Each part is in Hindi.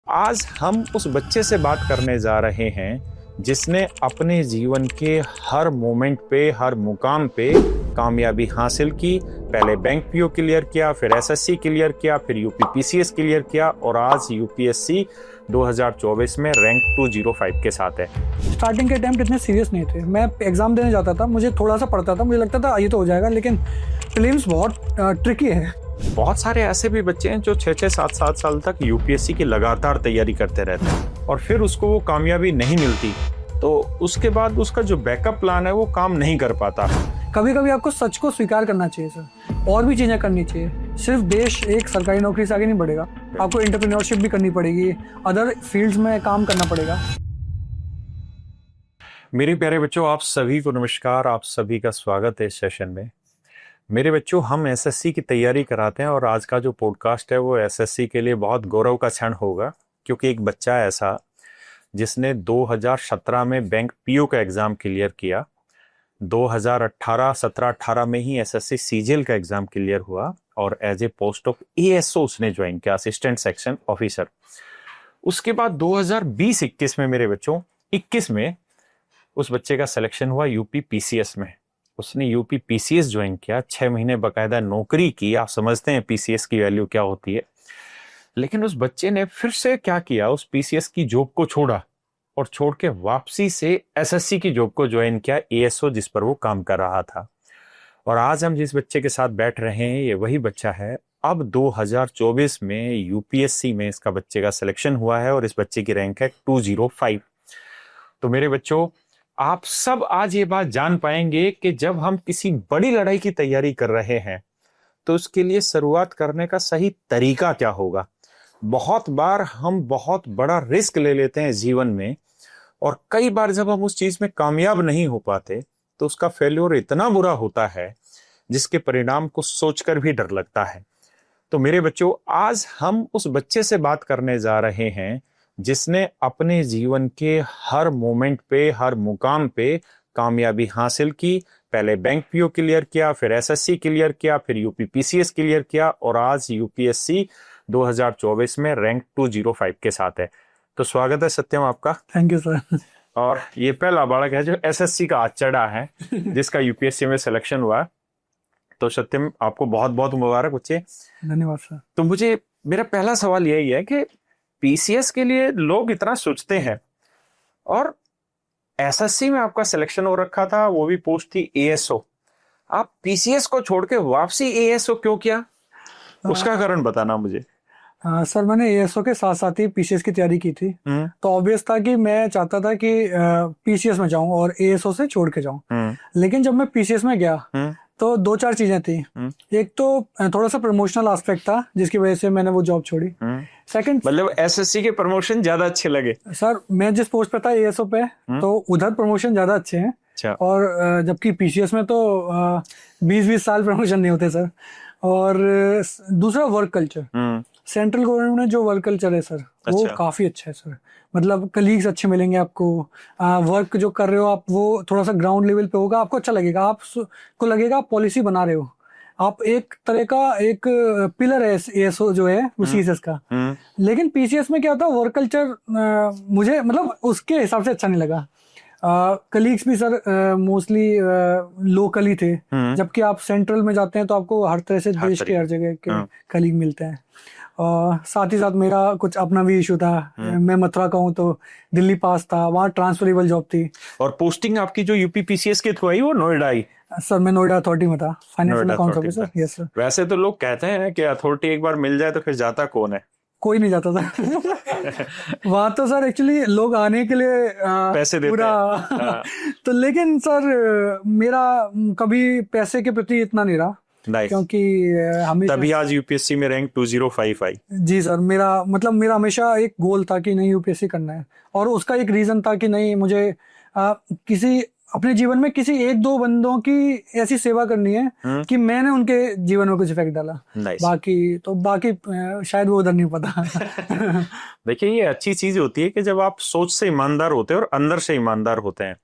आज हम उस बच्चे से बात करने जा रहे हैं जिसने अपने जीवन के हर मोमेंट पे, हर मुकाम पे कामयाबी हासिल की। पहले बैंक पीओ क्लियर किया, फिर एसएससी क्लियर किया, फिर यूपी पीसीएस क्लियर किया और आज यूपीएससी 2024 में रैंक 205 के साथ है। स्टार्टिंग के अटेम्प्ट इतने सीरियस नहीं थे। मैं एग्जाम देने जाता था, मुझे थोड़ा सा पढ़ता था, मुझे लगता था ये तो हो जाएगा, लेकिन प्रीलिम्स बहुत ट्रिकी है। बहुत सारे ऐसे भी बच्चे हैं जो 6-6, 7-7 साल तक यूपीएससी की लगातार तैयारी करते रहते हैं और फिर उसको वो कामयाबी नहीं मिलती, तो उसके बाद उसका जो बैकअप प्लान है वो काम नहीं कर पाता। कभी कभी आपको सच को स्वीकार करना चाहिए सर, और भी चीज़ें करनी चाहिए। सिर्फ देश एक सरकारी नौकरी से आगे नहीं बढ़ेगा, आपको एंटरप्रेन्योरशिप भी करनी पड़ेगी, अदर फील्ड्स में काम करना पड़ेगा। मेरे प्यारे बच्चों, आप सभी को नमस्कार, आप सभी का स्वागत है इस सेशन में। मेरे बच्चों, हम एसएससी की तैयारी कराते हैं और आज का जो पॉडकास्ट है वो एसएससी के लिए बहुत गौरव का क्षण होगा, क्योंकि एक बच्चा ऐसा जिसने 2017 में बैंक पीओ का एग्ज़ाम क्लियर किया, 2017-18 में ही एसएससी सीजीएल का एग्ज़ाम क्लियर हुआ और as a post of ASO उसने ज्वाइन किया, असिस्टेंट सेक्शन ऑफिसर। उसके बाद 2020-21 में मेरे बच्चों 21 में उस बच्चे का सिलेक्शन हुआ यूपी पीसीएस में। उसने यूपी पीसीएस ज्वाइन किया, 6 महीने बकायदा नौकरी की। आप समझते हैं पीसीएस की वैल्यू क्या होती है। लेकिन उस बच्चे ने फिर से क्या किया, उस पीसीएस की जॉब को छोड़ा और छोड़ के वापसी से एसएससी की जॉब को ज्वाइन किया, एएसओ जिस पर वो काम कर रहा था। और आज हम जिस बच्चे के साथ बैठ रहे हैं ये वही बच्चा है। अब 2024 में यूपीएससी में इसका बच्चे का सिलेक्शन हुआ है और इस बच्चे की रैंक है 205। तो मेरे बच्चों, आप सब आज ये बात जान पाएंगे कि जब हम किसी बड़ी लड़ाई की तैयारी कर रहे हैं तो उसके लिए शुरुआत करने का सही तरीका क्या होगा। बहुत बार हम बहुत बड़ा रिस्क ले लेते हैं जीवन में और कई बार जब हम उस चीज में कामयाब नहीं हो पाते तो उसका फेल्योर इतना बुरा होता है जिसके परिणाम को सोचकर भी डर लगता है। तो मेरे बच्चों, आज हम उस बच्चे से बात करने जा रहे हैं जिसने अपने जीवन के हर मोमेंट पे, हर मुकाम पे कामयाबी हासिल की। पहले बैंक पीओ क्लियर किया, फिर एसएससी क्लियर किया, फिर यूपी पीसीएस क्लियर किया और आज यूपीएससी 2024 में रैंक 205 के साथ है। तो स्वागत है सत्यम आपका। Thank you sir. और ये पहला बालक है जो एसएससी का आज चढ़ा है जिसका यूपीएससी में सिलेक्शन हुआ। तो सत्यम, आपको बहुत बहुत मुबारक बच्चे। धन्यवाद सर। तो मुझे मेरा पहला सवाल यही है कि पीसीएस के लिए लोग इतना सोचते हैं और एसएससी में आपका सिलेक्शन हो रखा था, वो भी पोस्ट थी एएसओ। आप पीसीएस को छोड़ के वापसी एएसओ क्यों किया, उसका कारण बताना मुझे। सर, मैंने एएसओ के साथ साथ ही पीसीएस की तैयारी की थी, तो ऑब्वियस था कि मैं चाहता था कि पीसीएस में जाऊं और एएसओ से छोड़ के जाऊं। लेकिन जब मैं पीसीएस में गया तो 2-4 चीजें थी। एक तो थोड़ा सा प्रमोशनल एस्पेक्ट था जिसकी वजह से मैंने वो जॉब छोड़ी। सेकंड, मतलब एसएससी के प्रमोशन ज्यादा अच्छे लगे? सर, मैं जिस पोस्ट पे था एएसओ पे, तो उधर प्रमोशन ज्यादा अच्छे हैं। अच्छा। और जबकि पीसीएस में तो 20-20 साल प्रमोशन नहीं होते सर। और दूसरा वर्क कल्चर, सेंट्रल गवर्नमेंट में जो वर्क कल्चर है सर, वो काफी अच्छा है सर। मतलब कलीग्स अच्छे मिलेंगे आपको, वर्क जो कर रहे हो आप वो थोड़ा सा ग्राउंड लेवल पे होगा, आपको अच्छा लगेगा, आपको लगेगा आप पॉलिसी बना रहे हो, आप एक तरह का एक पिलर है एएसओ जो है वो सीएसएस का। लेकिन पीसीएस में क्या होता है, वर्क कल्चर मुझे मतलब उसके हिसाब से अच्छा नहीं लगा। कलीग्स भी सर मोस्टली लोकल ही थे, जबकि आप सेंट्रल में जाते हैं तो आपको हर तरह से देश के हर जगह के कलीग मिलते हैं। और साथ ही साथ मेरा कुछ अपना भी इशू था। मैं मथुरा का हूँ तो दिल्ली पास था, वहाँ ट्रांसफरेबल जॉब थी। और पोस्टिंग आपकी जो यूपी पीसीएस के थ्रू आई वो नोएडा आई? सर, मैं नोएडा अथॉरिटी में था, financial accounts officer. Yes sir. वैसे तो लोग कहते हैं कि अथॉरिटी एक बार मिल जाए तो फिर जाता कौन है? कोई नहीं जाता था वहां तो सर एक्चुअली लोग आने के लिए पैसे देते पूरा हैं। तो लेकिन सर मेरा कभी पैसे के प्रति इतना नहीं रहा, क्योंकि हमेशा तभी आज यूपीएससी में रैंक 205 आई। जी सर, मेरा हमेशा एक गोल था कि नहीं यूपीएससी करना है, और उसका एक रीजन था कि नहीं मुझे किसी अपने जीवन में किसी 1-2 बंदों की ऐसी सेवा करनी है कि मैंने उनके जीवन में कुछ इफेक्ट डाला। बाकी शायद वो उधर नहीं पता देखिए, ये अच्छी चीज होती है कि जब आप सोच से ईमानदार होते हैं और अंदर से ईमानदार होते हैं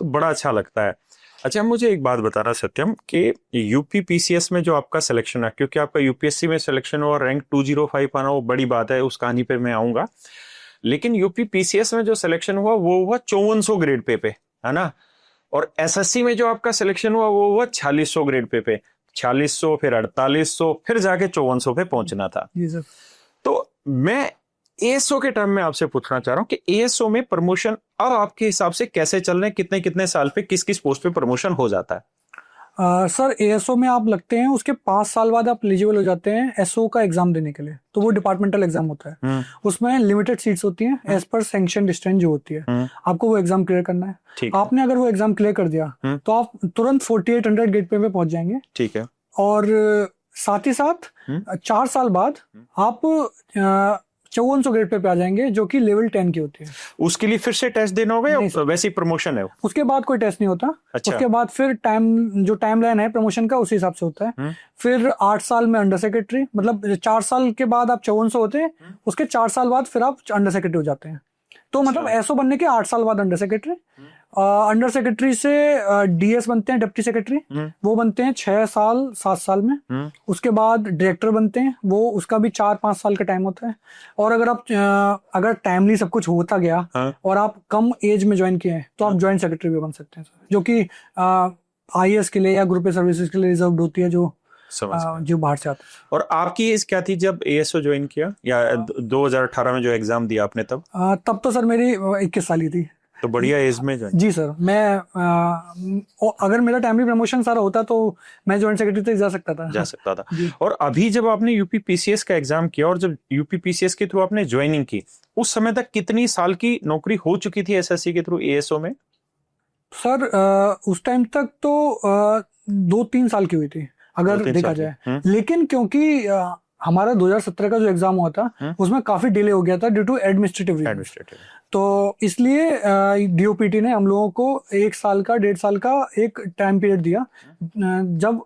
तो बड़ा अच्छा लगता है। अच्छा, मुझे एक बात बताना सत्यम कि यूपीपीसीएस में जो आपका सिलेक्शन है, क्योंकि आपका यूपीएससी में सिलेक्शन हुआ, रैंक 205 आना वो बड़ी बात है, उस कहानी पे मैं आऊंगा, लेकिन यूपीपीसीएस में जो सिलेक्शन हुआ वो हुआ 5400 ग्रेड पे है ना, और एसएससी में जो आपका सिलेक्शन हुआ वो हुआ 4600 ग्रेड पे 4600 फिर 4800 फिर जाके 5400 पे पहुंचना था। जी सर। तो मैं एएसओ के टर्म में आपसे पूछना चाह रहा हूं कि एएसओ में प्रमोशन अब आपके हिसाब से कैसे चल रहे हैं, कितने कितने साल पे किस किस पोस्ट पे प्रमोशन हो जाता है? सर एएसओ में आप लगते हैं, उसके 5 साल बाद आप एलिजिबल हो जाते हैं एसओ का एग्जाम देने के लिए। तो वो डिपार्टमेंटल एग्जाम होता है, उसमें लिमिटेड सीट्स होती हैं एज पर सैंक्शन डिस्टेंस जो होती है। आपको वो एग्जाम क्लियर करना है। आपने अगर वो एग्जाम क्लियर कर दिया तो आप तुरंत 4800 गेट पे पहुंच जाएंगे। ठीक है। और साथ ही साथ 4 साल बाद आप 5400 ग्रेड पे आ जाएंगे, जो कि लेवल 10 की होती है। उसके लिए फिर से टेस्ट देना होगा या वैसे ही प्रमोशन है? उसके बाद कोई टेस्ट नहीं होता। अच्छा। उसके बाद फिर जो टाइम लाइन है प्रमोशन का उसी हिसाब से होता है। फिर 8 साल में अंडर सेक्रेटरी, मतलब 4 साल के बाद आप 5400 होते हैं, उसके 4 साल बाद फिर आप अंडर सेक्रेटरी हो जाते हैं। तो मतलब एसओ बनने के 8 साल बाद अंडर सेक्रेटरी, अंडर सेक्रेटरी से डीएस बनते हैं, डिप्टी सेक्रेटरी, वो बनते हैं 6 साल 7 साल में। उसके बाद डायरेक्टर बनते हैं, वो उसका भी 4-5 साल का टाइम होता है। और अगर आप अगर टाइमली सब कुछ होता गया और आप कम एज में ज्वाइन किए हैं तो आप ज्वाइंट सेक्रेटरी भी बन सकते हैं, जो कि आईएएस के लिए या ग्रुप ए सर्विसेज के लिए रिजर्व होती है, जो बाहर से आता है। और आपकी एज क्या थी जब एएसओ ज्वाइन किया, या 2018 में जो एग्जाम दिया आपने तब? तब तो सर मेरी 21 साल ही थी। तो बढ़िया एज में ज्वाइन। जी सर। मैं अगर मेरा टाइमली प्रमोशन सारा होता तो मैं ज्वाइंट सेक्रेटरी तक जा सकता था। और अभी जब आपने यूपीपीसीएस का एग्जाम किया और जब यूपीपीसीएस के थ्रू आपने ज्वाइनिंग की, उस समय तक कितनी साल की नौकरी हो चुकी थी एसएससी के थ्रू एएसओ में? सर उस टाइम तक तो 2-3 साल की हुई थी अगर देखा जाए। लेकिन क्योंकि हमारा 2017 का जो एग्जाम हुआ था उसमें काफी डिले हो गया था ड्यू टू एडमिनिस्ट्रेटिव, तो इसलिए डीओपीटी ने हम लोगों को 1 साल का 1.5 साल का एक टाइम पीरियड दिया। जब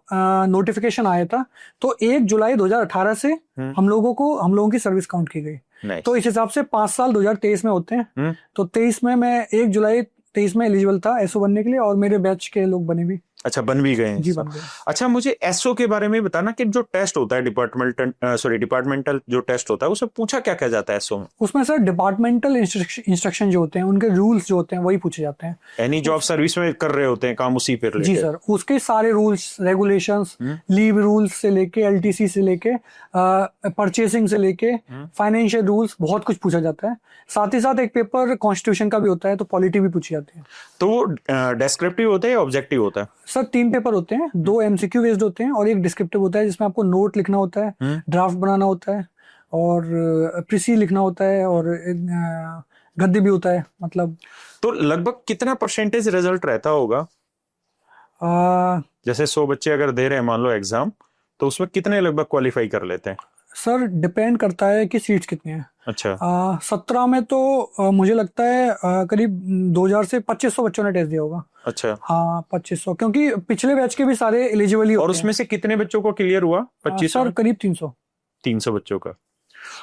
नोटिफिकेशन आया था तो 1 जुलाई 2018 से हम लोगों की सर्विस काउंट की गई। तो इस हिसाब से 5 साल 2023 में होते हैं। तो 23 में मैं 1 जुलाई 23 में एलिजिबल था एसओ बनने के लिए, और मेरे बैच के लोग बने भी। अच्छा, बन भी गए हैं? जी, बन गए। अच्छा, मुझे एसओ के बारे में बताना कि जो टेस्ट होता है डिपार्टमेंटल जो टेस्ट होता है उसमें पूछा क्या क्या जाता है एसओ में? उसमें सर डिपार्टमेंटल इंस्ट्रक्शन जो होते हैं, उनके रूल्स जो होते हैं वही पूछे जाते हैं। एनी जॉब सर्विस में कर रहे होते हैं काम उसी पे रिलेटेड? जी सर, उसके सारे रूल्स रेगुलेशंस, लीव रूल्स से लेके एलटीसी से लेके परचेसिंग से लेके फाइनेंशियल रूल्स, बहुत कुछ पूछा जाता है। साथ ही साथ एक पेपर कॉन्स्टिट्यूशन का भी होता है, तो पॉलिटी भी पूछी जाती है। तो वो डेस्क्रिप्टिव होता है या ऑब्जेक्टिव होता है? सर 3 पेपर होते हैं, 2 एमसीक्यू बेस्ड होते हैं और एक डिस्क्रिप्टिव होता है जिसमें आपको नोट लिखना होता है, ड्राफ्ट बनाना होता है और प्रीसी लिखना होता है और गद्य भी होता है। मतलब तो लगभग कितना परसेंटेज रिजल्ट रहता होगा? जैसे 100 बच्चे अगर दे रहे हैं मान लो एग्जाम, तो उसमें कितने लगभग क्वालिफाई कर लेते हैं? सर डिपेंड करता है कि सीट्स कितनी है। अच्छा। 17 में तो मुझे लगता है करीब 2000 से 2500 बच्चों ने टेस्ट दिया होगा। अच्छा। हाँ 2500, क्योंकि पिछले बैच के भी सारे एलिजिबल ही होते हैं। और उसमें से कितने बच्चों को क्लियर हुआ? 2500? सर करीब 300 बच्चों का।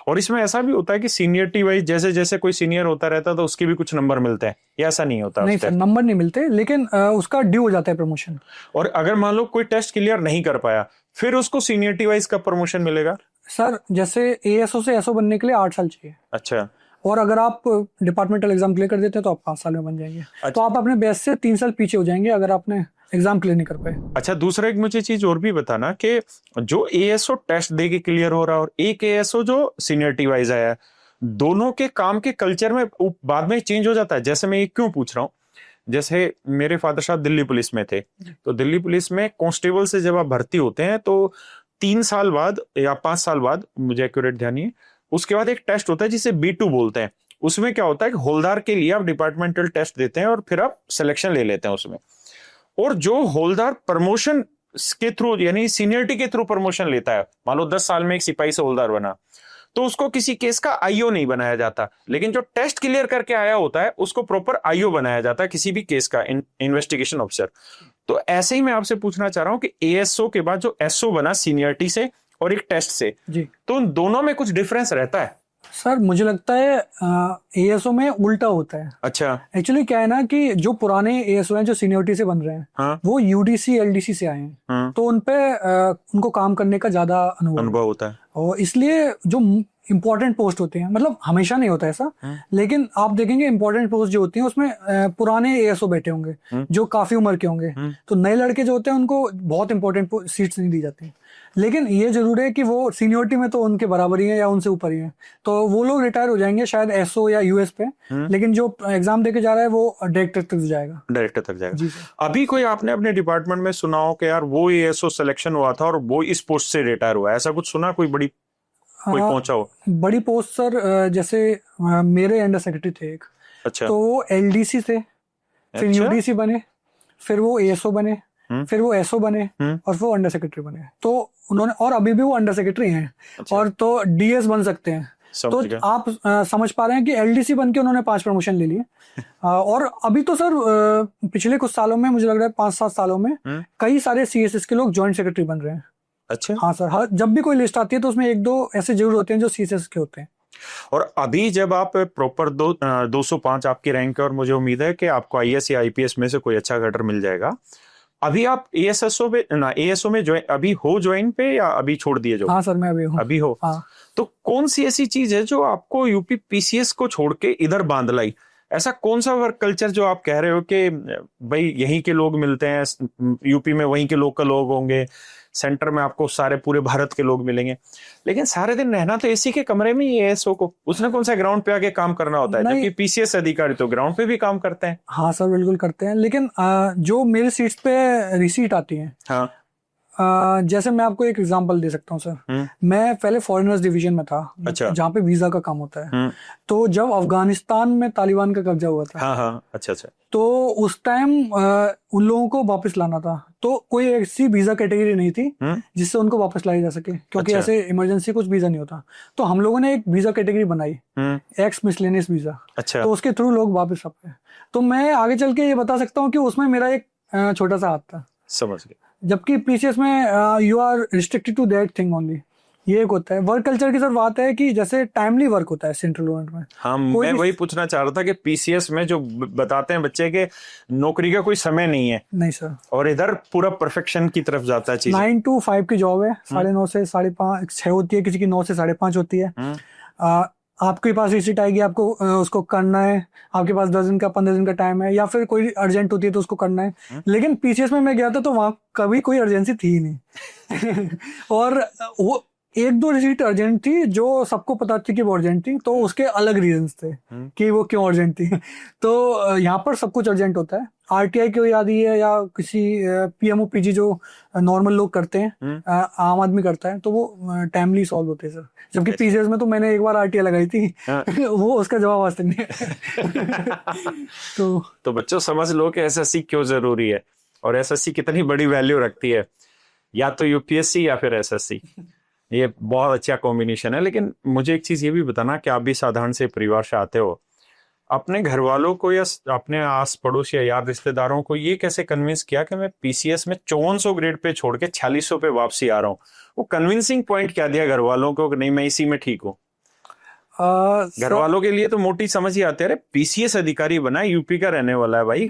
और इसमें ऐसा भी होता है कि सीनियरिटी वाइज जैसे जैसे कोई सीनियर होता रहता है तो उसके भी कुछ नंबर मिलते हैं, या ऐसा नहीं होता? नहीं सर, नंबर नहीं मिलते, लेकिन उसका ड्यू हो जाता है प्रमोशन। और अगर मान लो कोई टेस्ट क्लियर नहीं कर पाया, फिर उसको सीनियरिटी वाइज कब प्रमोशन मिलेगा? सर जैसे एएसओ से एसओ बनने के लिए 8 साल चाहिए। अच्छा। और अगर आप डिपार्टमेंटल एग्जाम क्लियर कर देते हैं तो आप 5 साल में बन जाएंगे। अच्छा। तो आप अपने बैच से 3 साल पीछे हो जाएंगे अगर आपने एग्जाम क्लियर नहीं कर पाए। अच्छा, दूसरा एक मुझे चीज और भी बताना कि जो एएसओ टेस्ट दे के क्लियर हो रहा है और एक एएसओ जो सीनियरिटी वाइज आया है, दोनों के काम के कल्चर में बाद में चेंज हो जाता है। जैसे मैं ये क्यों पूछ रहा हूँ, जैसे मेरे फादर साहब दिल्ली पुलिस में थे, तो दिल्ली पुलिस में कांस्टेबल से जब आप भर्ती होते हैं तो 3 साल बाद या 5 साल बाद, मुझे एक्यूरेट ध्यान नहीं है, उसके बाद एक टेस्ट होता है जिसे B2 बोलते हैं। उसमें क्या होता है कि हवलदार के लिए आप डिपार्टमेंटल टेस्ट देते हैं और फिर आप सिलेक्शन ले लेते हैं उसमें। और जो हवलदार प्रमोशन के थ्रू यानी सीनियरिटी के थ्रू प्रमोशन लेता है, मान लो 10 साल में एक सिपाही से हवलदार बना, तो उसको किसी केस का आईओ नहीं बनाया जाता। लेकिन जो टेस्ट क्लियर करके आया होता है उसको प्रॉपर आईओ बनाया जाता है किसी भी केस का, इन्वेस्टिगेशन ऑफिसर। तो ऐसे ही मैं आपसे पूछना चाह रहा हूं कि एएसओ के बाद जो एसओ बना सीनियरिटी से और एक टेस्ट से, जी, तो उन दोनों में कुछ डिफरेंस रहता है? सर मुझे लगता है एएसओ में उल्टा होता है। अच्छा। एक्चुअली क्या है ना कि जो पुराने एएसओ हैं जो सीनियरिटी से बन रहे हैं, हाँ। वो यूडीसी एलडीसी से आए हैं, तो उनपे उनको काम करने का ज्यादा अनुभव होता है, और इसलिए जो इंपॉर्टेंट पोस्ट होते हैं, मतलब हमेशा नहीं होता ऐसा, लेकिन आप देखेंगे इंपॉर्टेंट पोस्ट जो होती हैं उसमें पुराने एएसओ बैठे होंगे जो काफी उम्र के होंगे, तो नए लड़के जो होते हैं उनको बहुत इंपॉर्टेंट सीट्स नहीं दी जाती। लेकिन ये जरूर है कि वो सीनियरिटी में तो उनके बराबर ही है या उनसे ऊपर ही है, तो वो लोग रिटायर हो जाएंगे शायद एसओ या यूएस पे, लेकिन जो एग्जाम देके जा रहा है वो डायरेक्टर तक जाएगा। डायरेक्टर तक जाएगा जी सर। अभी कोई आपने अपने डिपार्टमेंट में सुना हो कि यार वो एएसओ सिलेक्शन हुआ था और वो इस पोस्ट से रिटायर हुआ, ऐसा कुछ सुना? कोई बड़ी कोई पहुंचा हो? बड़ी पोस्ट सर, जैसे मेरे अंडर सेक्रेटरी थे एक, अच्छा। तो वो एलडीसी से फिर यूडीसी बने, फिर वो एएसओ बने, फिर वो एसओ बने और वो अंडर सेक्रेटरी बने, तो उन्होंने, और अभी भी वो अंडर सेक्रेटरी हैं। अच्छा। और तो डीएस बन सकते हैं, तो आप समझ पा रहे हैं कि एलडीसी बन के उन्होंने 5 प्रमोशन ले लिए। और अभी तो सर पिछले कुछ सालों में, मुझे लग रहा है 5-7 सालों में कई सारे सीएसएस के लोग जॉइंट सेक्रेटरी बन रहे हैं। अच्छा। हाँ सर, हर जब भी कोई लिस्ट आती है तो उसमें 1-2 ऐसे जरूर होते हैं जो सीएसएस के होते हैं। और अभी जब आप प्रॉपर 205 आपकी रैंक है और मुझे उम्मीद है कि आपको आईएएस या आईपीएस में से कोई अच्छा कैडर मिल जाएगा, अभी आप एएसओ में अभी हो ज्वाइन पे या अभी छोड़ दिए जो? हाँ सर, मैं अभी हूँ। अभी हो। हाँ। तो कौन सी ऐसी चीज है जो आपको यूपी पीसीएस को छोड़ के इधर बांध लाई? ऐसा कौन सा वर्क कल्चर जो आप कह रहे हो कि भाई यहीं के लोग मिलते हैं, यूपी में वहीं के लोकल लोग होंगे, सेंटर में आपको सारे पूरे भारत के लोग मिलेंगे, लेकिन सारे दिन रहना तो एसी के कमरे में ही है एएसओ को, उसने कौन सा ग्राउंड पे आके काम करना होता है? जबकि पीसीएस अधिकारी तो ग्राउंड पे भी काम करते हैं। हाँ सर, बिल्कुल करते हैं, लेकिन जो मेरे सीट्स पे रिसीट आती है, हाँ। जैसे मैं आपको एक एग्जांपल दे सकता हूँ सर। मैं पहले फॉरेनर्स डिवीजन में था। अच्छा। जहाँ पे वीजा का काम होता है। तो जब अफगानिस्तान में तालिबान का कब्जा हुआ था, हाँ हाँ, अच्छा अच्छा, तो उस टाइम उन लोगों को वापस लाना था, तो कोई ऐसी वीजा कैटेगरी नहीं थी जिससे उनको वापस लाया जा सके, क्योंकि ऐसे इमरजेंसी कुछ वीजा नहीं होता। तो हम लोगों ने एक वीजा कैटेगरी बनाई, एक्स मिसलेनियस वीजा। अच्छा। तो उसके थ्रू लोग वापस आ पाए। तो मैं आगे चल के ये बता सकता हूँ कि उसमें मेरा एक छोटा सा हाथ था। समझ गया। जबकि पीसीएस में you are restricted to that thing only. ये एक होता है वर्क कल्चर की सर बात है कि जैसे टाइमली वर्क होता है सेंट्रल गवर्नमेंट में। हाँ, मैं वही पूछना चाह रहा था कि पीसीएस में जो बताते हैं बच्चे के नौकरी का कोई समय नहीं है। नहीं सर, और इधर पूरा परफेक्शन की तरफ जाता है चीज। 9 to 5 की जॉब है, 9:30 से 5:30 6 होती है, किसी की 9 से 5:30 होती है। आपके पास रिसीट आएगी, आपको उसको करना है, आपके पास 10 दिन का 15 दिन का टाइम है, या फिर कोई अर्जेंट होती है तो उसको करना है। लेकिन पीसीएस में मैं गया था तो वहां कभी कोई अर्जेंसी थी ही नहीं। और वो 1-2 रिसीट अर्जेंट थी जो सबको पता थी कि वो अर्जेंट थी, तो उसके अलग रीजंस थे कि वो क्यों अर्जेंट थी। तो यहाँ पर सब कुछ अर्जेंट होता है। आरटीआई की याद है या किसी पीएमओ पीजी जो नॉर्मल लोग करते हैं, आम आदमी करता है, तो वो टाइमली सॉल्व होते हैं सर। जबकि पीसीएस में तो मैंने एक बार आरटीआई लगाई थी, वो उसका जवाब आज तक नहीं है। तो बच्चों समझ लो कि एसएससी क्यों जरूरी है और एसएससी कितनी बड़ी वैल्यू रखती है, या तो यूपीएससी या फिर एसएससी। ये बहुत अच्छा कॉम्बिनेशन है। लेकिन मुझे एक चीज ये भी बताना कि आप भी साधारण से परिवार से आते हो, अपने घर वालों को या अपने आस पड़ोस या यार रिश्तेदारों को ये कैसे कन्विंस किया कि मैं पीसीएस में 5400 ग्रेड पे छोड़ के 4600 पे वापसी आ रहा हूँ? वो कन्विंसिंग पॉइंट क्या दिया घर वालों को कि नहीं मैं इसी में ठीक हूँ? घर वालों के लिए तो मोटी समझ ही आती है, अरे पीसीएस अधिकारी बना, यूपी का रहने वाला है भाई,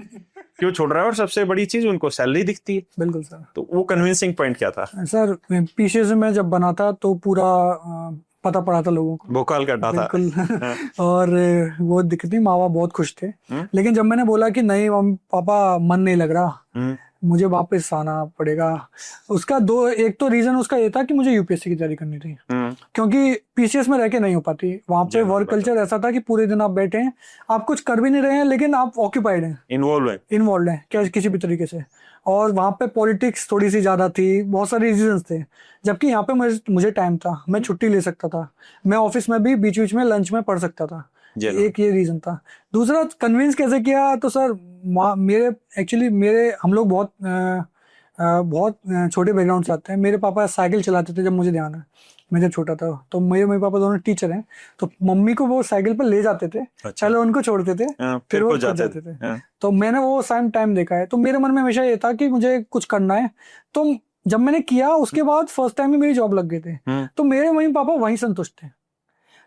क्यों छोड़ रहा है? और सबसे बड़ी चीज उनको सैलरी दिखती है। बिल्कुल सर। तो वो कन्विंसिंग पॉइंट क्या था? सर पीसीएस में जब बना था तो पूरा पता पड़ा था लोगों को, भोकाल करना था। बिल्कुल। और वो दिक्कत, माँ बाप बहुत खुश थे। लेकिन जब मैंने बोला कि नहीं पापा मन नहीं लग रहा, मुझे वापस आना पड़ेगा, उसका एक तो रीजन उसका ये था कि मुझे यूपीएससी की तैयारी करनी थी, क्योंकि पीसीएस में रह के नहीं हो पाती। वहां पे वर्क कल्चर ऐसा था कि पूरे दिन आप बैठे हैं, आप कुछ कर भी नहीं रहे हैं, लेकिन आप ऑक्यूपाइड हैं, इन्वॉल्व हैं क्या किसी भी तरीके से। और वहां पे पॉलिटिक्स थोड़ी सी ज्यादा थी, बहुत सारे रीजंस थे। जबकि यहाँ पे मुझे टाइम था, मैं छुट्टी ले सकता था, मैं ऑफिस में भी बीच बीच में लंच में पढ़ सकता था। एक ये रीजन था। दूसरा कन्विंस कैसे किया, तो सर मेरे हम लोग बहुत छोटे बैकग्राउंड से आते हैं। मेरे पापा साइकिल चलाते थे जब मुझे ध्यान है, मैं जब छोटा था। तो मेरे मम्मी पापा दोनों टीचर हैं, तो मम्मी को वो साइकिल पर ले जाते थे। अच्छा। पहले उनको छोड़ते थे, फिर वो जाते थे। तो मैंने वो सेम टाइम देखा है। तो मेरे मन में हमेशा ये था कि मुझे कुछ करना है। तो जब मैंने किया उसके बाद फर्स्ट टाइम ही मेरी जॉब लग गए थे, तो मेरे मम्मी पापा वहीं संतुष्ट थे।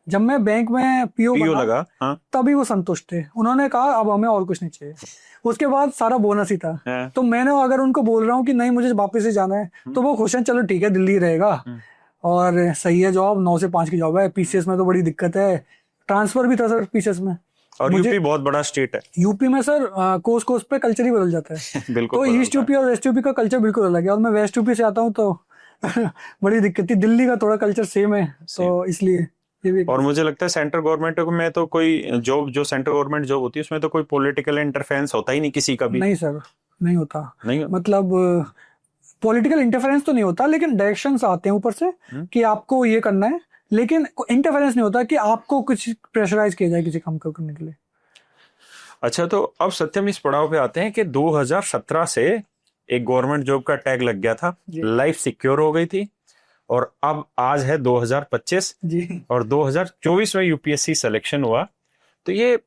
जब मैं बैंक में पीओ बना लगा, हाँ, तभी वो संतुष्ट थे। उन्होंने कहा अब हमें और कुछ नहीं चाहिए। उसके बाद सारा बोनस ही था। हाँ। तो मैंने अगर उनको बोल रहा हूँ कि नहीं मुझे वापस ही जाना है, तो वो खुश हैं, चलो ठीक है दिल्ली रहेगा और सही है जॉब, 9 से 5 की जॉब है। पीसीएस में तो बड़ी दिक्कत है, ट्रांसफर भी था सर पीसीएस में। और यूपी बहुत बड़ा स्टेट है। यूपी में सर कोस कोस पे कल्चर ही बदल जाता है। बिल्कुल। तो ईस्ट यूपी और वेस्ट यूपी का कल्चर बिल्कुल अलग है, और मैं वेस्ट यूपी से आता हूँ तो बड़ी दिक्कत थी। दिल्ली का थोड़ा कल्चर सेम है, तो इसलिए ये भी। और मुझे लगता है सेंट्रल गवर्नमेंट में तो कोई जॉब, जो सेंट्रल गवर्नमेंट जॉब होती है उसमें तो कोई पॉलिटिकल इंटरफेरेंस होता ही नहीं किसी का भी। नहीं सर, नहीं होता। नहीं, मतलब पॉलिटिकल इंटरफेरेंस तो नहीं होता, लेकिन डायरेक्शंस आते हैं ऊपर से कि आपको ये करना है, लेकिन इंटरफेरेंस नहीं होता कि आपको कुछ प्रेशराइज किया जाए किसी काम को करने के लिए। अच्छा, तो अब सत्यम इस पड़ाव पे आते हैं कि 2017 से एक गवर्नमेंट जॉब का टैग लग गया था, लाइफ सिक्योर हो गई थी, और अब आज है 2025 जी, और 2024 में यूपीएससी सिलेक्शन हुआ। तो ये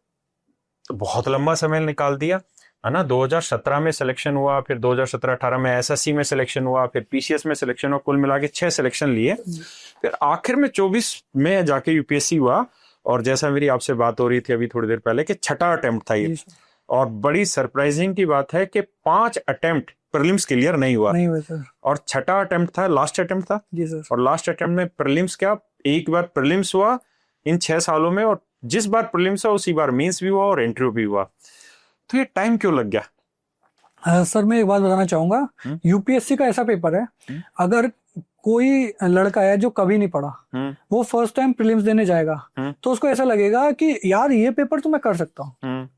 बहुत लंबा समय निकाल दिया है ना। 2017 में सिलेक्शन हुआ, फिर 2017-18 में एसएससी में सिलेक्शन हुआ, फिर पीसीएस में सिलेक्शन हुआ, कुल मिला के 6 सिलेक्शन लिए, फिर आखिर में 24 में जाके यूपीएससी हुआ। और जैसा मेरी आपसे बात हो रही थी अभी थोड़ी देर पहले कि 6ठा अटेम्प्ट था ये, और बड़ी सरप्राइजिंग की बात है कि 5 अटेम्प्ट प्रीलिम्स क्लियर नहीं हुआ सर। और 6ठा अटेम्प्ट था, लास्ट अटेम्प्ट था जी सर। और लास्ट अटेम्प्ट में प्रीलिम्स क्या, एक बार प्रीलिम्स हुआ इन 6 सालों में, और जिस बार प्रीलिम्स हुआ उसी बार मेंस भी हुआ और इंटरव्यू भी हुआ। तो ये टाइम क्यों लग गया? सर मैं एक बात बताना चाहूंगा, यूपीएससी का ऐसा पेपर है, अगर कोई लड़का है जो कभी नहीं पढ़ा, वो फर्स्ट टाइम प्रीलिम्स देने जाएगा, तो उसको ऐसा लगेगा कि यार ये पेपर तो मैं कर सकता हूँ,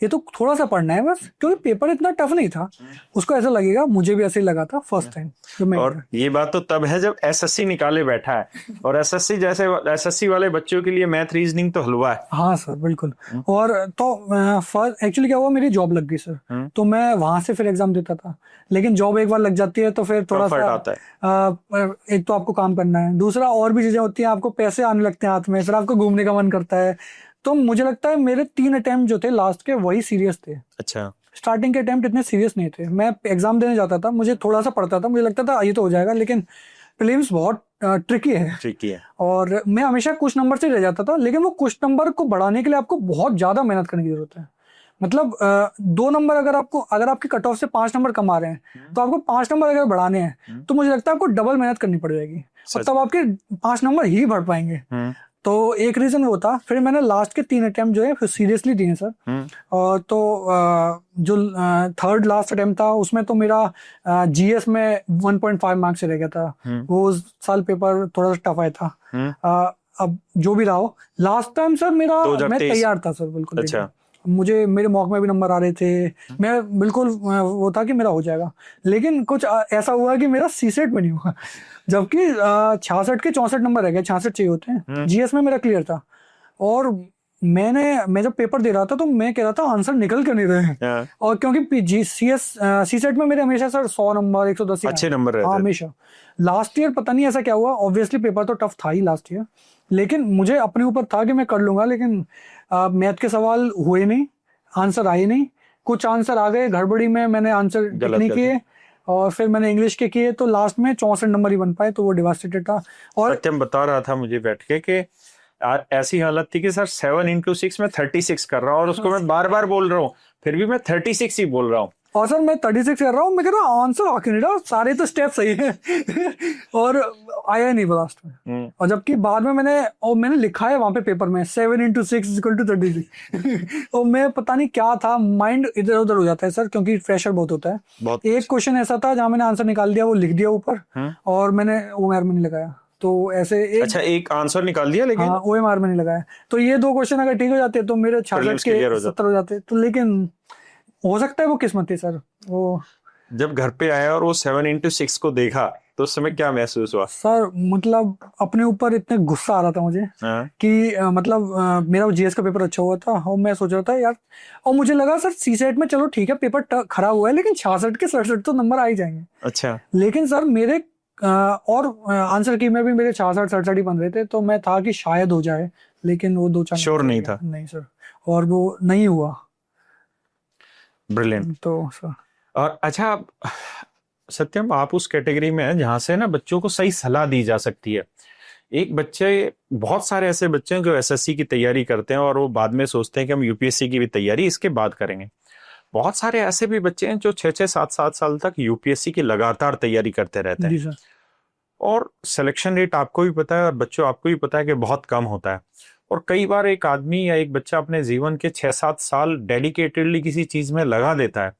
ये तो थोड़ा सा पढ़ना है बस, क्योंकि पेपर इतना टफ नहीं था। उसको ऐसा लगेगा, मुझे भी ऐसे ही लगा था फर्स्ट टाइम। और ये बात तो तब है जब एसएससी निकाले बैठा है, और एसएससी वाले बच्चों के लिए मैथ रीजनिंग तो हलवा है। हाँ सर बिल्कुल। और तो फर्स्ट एक्चुअली क्या हुआ, मेरी जॉब लग गई सर, तो मैं वहां से फिर एग्जाम देता था। लेकिन जॉब एक बार लग जाती है तो फिर थोड़ा सा आता है। एक तो आपको काम करना है, दूसरा और भी चीजें होती हैं, आपको पैसे आने लगते हैं हाथ में, फिर आपको घूमने का मन करता है। तो मुझे लगता है मेरे 3 अटेम्प्ट जो थे लास्ट के, वही सीरियस थे। अच्छा। स्टार्टिंग के अटेम्प्ट इतने सीरियस नहीं थे। मैं एग्जाम देने जाता था, मुझे थोड़ा सा पढ़ता था, मुझे लगता था ये तो हो जाएगा, लेकिन प्रीलिम्स बहुत ट्रिकी है। और मैं हमेशा कुछ नंबर से रह जाता था, लेकिन वो कुछ नंबर को बढ़ाने के लिए आपको बहुत ज्यादा मेहनत करने की जरूरत है। मतलब 2 नंबर अगर आपके कट ऑफ से 5 नंबर कम आ रहे हैं, तो आपको 5 नंबर अगर बढ़ाने हैं, तो मुझे लगता है आपको डबल मेहनत करनी पड़ जाएगी, और तब आपके 5 नंबर ही बढ़ पाएंगे। तो एक रीजन वो था। फिर मैंने लास्ट के 3 अटेम्प्ट जो है फिर सीरियसली दिए सर। और तो जो थर्ड लास्ट अटेम्प्ट था उसमें तो मेरा जीएस में 1.5 मार्क्स से रह गया था। वो साल पेपर थोड़ा सा टफ आया था। अब जो भी रहा हो, लास्ट टाइम सर मैं तैयार था सर बिल्कुल। अच्छा। मुझे मेरे मॉक में भी नंबर आ रहे थे, मैं बिल्कुल वो था कि मेरा हो जाएगा, लेकिन कुछ ऐसा हुआ कि मेरा सीसेट में नहीं हुआ, जबकि 66 के 64 नंबर रह गए, 66 चाहिए होते हैं। जीएस में मेरा क्लियर था, और मैं जब पेपर दे रहा था तो मैं कह रहा था आंसर निकल क्यों नहीं रहे। और क्योंकि सीसेट में मेरे हमेशा सर 100 नंबर 110 अच्छे नंबर रहते हैं हमेशा। लास्ट ईयर पता नहीं ऐसा क्या हुआ, ऑब्वियसली पेपर तो टफ था ही लास्ट ईयर, लेकिन मुझे अपने ऊपर था कि मैं कर लूंगा। लेकिन मैथ के सवाल हुए नहीं, आंसर आए नहीं, कुछ आंसर आ गए गड़बड़ी में, मैंने आंसर नहीं किए, और फिर मैंने इंग्लिश के किए, तो लास्ट में 64 नंबर ही बन पाए, तो वो डिवास्टेटेड था। और सत्यम बता रहा था मुझे बैठ के कि ऐसी हालत थी कि सर 7 into 6 में 36 कर रहा हूँ, और उसको मैं बार बार बोल रहा हूँ, फिर भी मैं 36 ही बोल रहा हूँ। और सर मैं 36 कर रहा हूँ, मैं कह रहा हूँ आंसर आके नहीं रहा, सारे तो स्टेप सही है और आया नहीं लास्ट में। और जबकि बाद में मैंने लिखा है वहां पे पेपर में 7 into 6 = 36 और मैं पता नहीं क्या था, माइंड इधर उधर हो जाता है सर, क्योंकि प्रेशर बहुत होता है। एक क्वेश्चन ऐसा था जहां मैंने आंसर निकाल दिया, वो लिख दिया ऊपर, और मैंने OMR में नहीं लगाया, तो ऐसे एक आंसर निकाल दिया, लेकिन OMR में नहीं लगाया। तो ये 2 क्वेश्चन अगर ठीक हो जाते तो मेरे 66 के 70 हो जाते। तो लेकिन हो सकता है वो किस्मत थी सर। वो जब घर पे आया और वो 7 into 6 को देखा तो उस समय क्या महसूस हुआ? सर मतलब अपने ऊपर इतने गुस्सा आ रहा था मुझे कि मतलब मेरा जीएस का पेपर अच्छा हुआ था, और मैं सोच रहा था यार, और मुझे लगा सर सीसेट में चलो ठीक है पेपर खराब हुआ है, लेकिन 66 के 67 तो नंबर आ ही जाएंगे। अच्छा। लेकिन सर मेरे और आंसर की में भी मेरे 66-67 ही बन रहे थे, तो मैं था कि शायद हो जाए, लेकिन वो 2-4 श्योर नहीं था। नहीं सर, और वो नहीं हुआ। ब्रिलियंट। तो सर, और अच्छा सत्यम, आप उस कैटेगरी में हैं जहां से ना बच्चों को सही सलाह दी जा सकती है एक बच्चे, बहुत सारे ऐसे बच्चे हैं जो एसएससी की तैयारी करते हैं और वो बाद में सोचते हैं कि हम यूपीएससी की भी तैयारी इसके बाद करेंगे। बहुत सारे ऐसे भी बच्चे हैं जो 6-6, 7-7 साल तक यूपीएससी की लगातार तैयारी करते रहते हैं। जी सर। और सिलेक्शन रेट आपको भी पता है और बच्चों आपको भी पता है कि बहुत कम होता है। और कई बार एक आदमी या एक बच्चा अपने जीवन के 6-7 साल डेडिकेटेडली किसी चीज में लगा देता है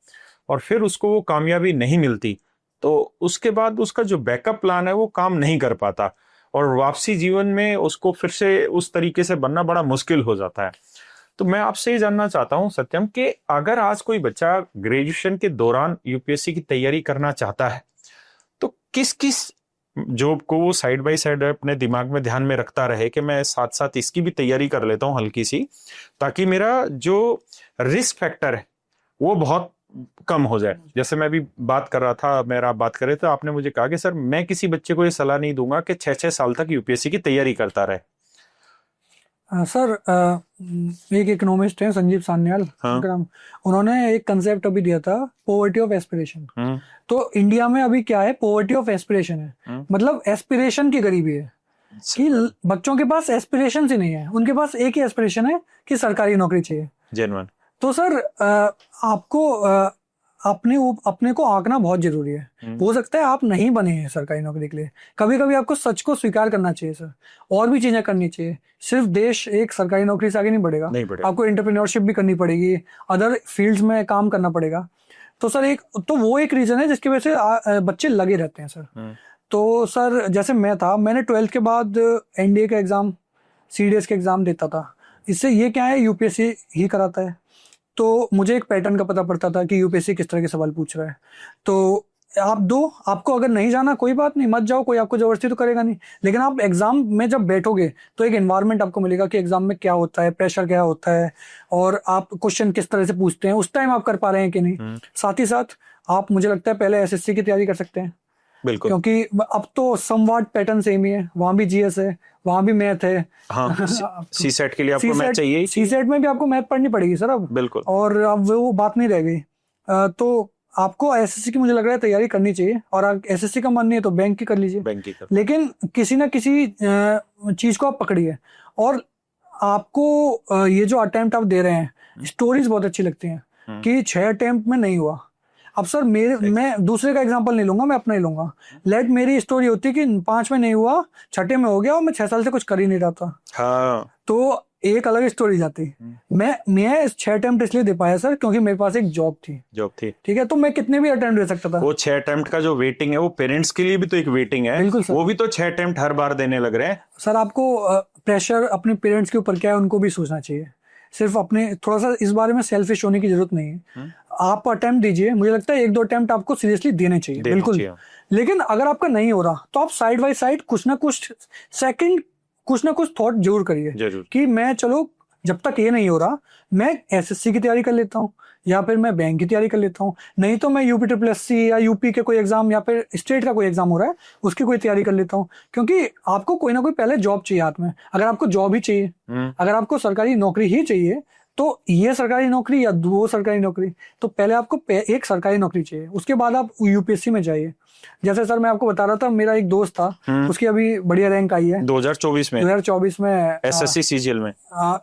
और फिर उसको वो कामयाबी नहीं मिलती, तो उसके बाद उसका जो बैकअप प्लान है वो काम नहीं कर पाता और वापसी जीवन में उसको फिर से उस तरीके से बनना बड़ा मुश्किल हो जाता है। तो मैं आपसे ये जानना चाहता हूँ सत्यम, कि अगर आज कोई बच्चा ग्रेजुएशन के दौरान यूपीएससी की तैयारी करना चाहता है तो किस किस जॉब को वो साइड बाय साइड अपने दिमाग में ध्यान में रखता रहे कि मैं साथ साथ इसकी भी तैयारी कर लेता हूँ हल्की सी, ताकि मेरा जो रिस्क फैक्टर है वो बहुत कम हो जाए। जैसे मैं अभी बात कर रहा था, मेरा आप बात कर रहे थे, आपने मुझे कहा कि सर मैं किसी बच्चे को ये सलाह नहीं दूंगा कि 6-6 साल तक यूपीएससी की तैयारी करता रहे। सर एक इकोनॉमिस्ट है संजीव सान्याल, हाँ। उन्होंने एक कंसेप्ट अभी दिया था, पॉवर्टी ऑफ एस्पिरेशन। तो इंडिया में अभी क्या है, पॉवर्टी ऑफ एस्पिरेशन है, मतलब एस्पिरेशन की गरीबी है कि बच्चों के पास एस्पिरेशन ही नहीं है, उनके पास एक ही एस्पिरेशन है कि सरकारी नौकरी चाहिए। जेन्युइन। तो सर आपको अपने को आंकना बहुत जरूरी है। हो सकता है आप नहीं बने हैं सरकारी नौकरी के लिए, कभी कभी आपको सच को स्वीकार करना चाहिए सर, और भी चीजें करनी चाहिए। सिर्फ देश एक सरकारी नौकरी से आगे नहीं बढ़ेगा, आपको एंटरप्रेन्योरशिप भी करनी पड़ेगी, अदर फील्ड्स में काम करना पड़ेगा। तो सर वो एक रीजन है जिसकी वजह से बच्चे लगे रहते हैं सर। तो सर जैसे मैंने 12th के बाद एनडीए का एग्जाम, सीडीएस के एग्जाम देता था। इससे ये क्या है, यूपीएससी ही कराता है, तो मुझे एक पैटर्न का पता पड़ता था कि यूपीएससी किस तरह के सवाल पूछ रहा है। तो आपको अगर नहीं जाना कोई बात नहीं, मत जाओ, कोई आपको जबरदस्ती तो करेगा नहीं, लेकिन आप एग्जाम में जब बैठोगे तो एक एनवायरनमेंट आपको मिलेगा कि एग्जाम में क्या होता है, प्रेशर क्या होता है, और आप क्वेश्चन किस तरह से पूछते हैं, उस टाइम आप कर पा रहे हैं कि नहीं। साथ ही साथ आप, मुझे लगता है, पहले एसएससी की तैयारी कर सकते हैं, बिल्कुल, क्योंकि अब तो समवाट पैटर्न सेम ही है, वहां भी जीएस है, वहां भी मैथ है। हाँ, सीसेट के लिए आपको मैथ चाहिए, सीसेट में भी आपको मैथ पढ़नी पड़ेगी सर अब, बिल्कुल, और अब वो बात नहीं रह गई। तो आपको एसएससी की, मुझे लग रहा है, तैयारी करनी चाहिए, और एसएससी का मन नहीं है तो बैंक की कर लीजिए, बैंक की कर। लेकिन किसी ना किसी चीज को आप पकड़िए, और आपको ये जो अटेम्प्ट आप दे रहे हैं, स्टोरीज बहुत अच्छी लगती हैं कि 6 अटेम्प्ट में नहीं हुआ। अब सर मैं दूसरे का एग्जांपल नहीं लूंगा, मैं अपना ही लूंगा। मेरी स्टोरी होती है कि 5 में नहीं हुआ, 6ठे में हो गया, और मैं 6 साल से कुछ कर ही नहीं रहा था। हाँ। तो एक अलग स्टोरी जाती। मैं 6 अटेम्प्ट इसलिए दे पाया सर क्योंकि मेरे पास एक जॉब थी, ठीक है, तो मैं कितने भी अटेम्प्ट दे सकता था। वो 6 अटेम्प्ट का जो वेटिंग है, वो पेरेंट्स के लिए भी तो एक वेटिंग है, बिल्कुल सर, वो भी तो 6 अटेम्प्ट हर बार देने लग रहे हैं। सर आपको प्रेशर अपने पेरेंट्स के ऊपर क्या है उनको भी सोचना चाहिए, सिर्फ अपने, थोड़ा सा इस बारे में सेल्फिश होने की जरूरत नहीं है। आप अटेम्प्ट दीजिए, मुझे लगता है 1-2 अटेम्प्ट आपको सीरियसली देने चाहिए, बिल्कुल। लेकिन अगर आपका नहीं हो रहा तो आप साइड बाय साइड कुछ ना कुछ थॉट जरूर करिए कि मैं, चलो जब तक ये नहीं हो रहा, मैं एसएससी की तैयारी कर लेता हूँ, या फिर मैं बैंक की तैयारी कर लेता हूँ, नहीं तो मैं यूपी या यूपी के कोई एग्जाम, या फिर स्टेट का कोई एग्जाम हो रहा है उसकी कोई तैयारी कर लेता हूँ। क्योंकि आपको कोई ना कोई पहले जॉब चाहिए हाथ में। अगर आपको जॉब ही चाहिए, अगर आपको सरकारी नौकरी ही चाहिए, तो ये सरकारी नौकरी या वो सरकारी नौकरी, तो पहले आपको एक सरकारी नौकरी चाहिए, उसके बाद आप यूपीएससी में जाइए। जैसे सर मैं आपको बता रहा था, मेरा एक दोस्त था, उसकी अभी बढ़िया रैंक आई है 2024 में एसएससी सीजीएल में।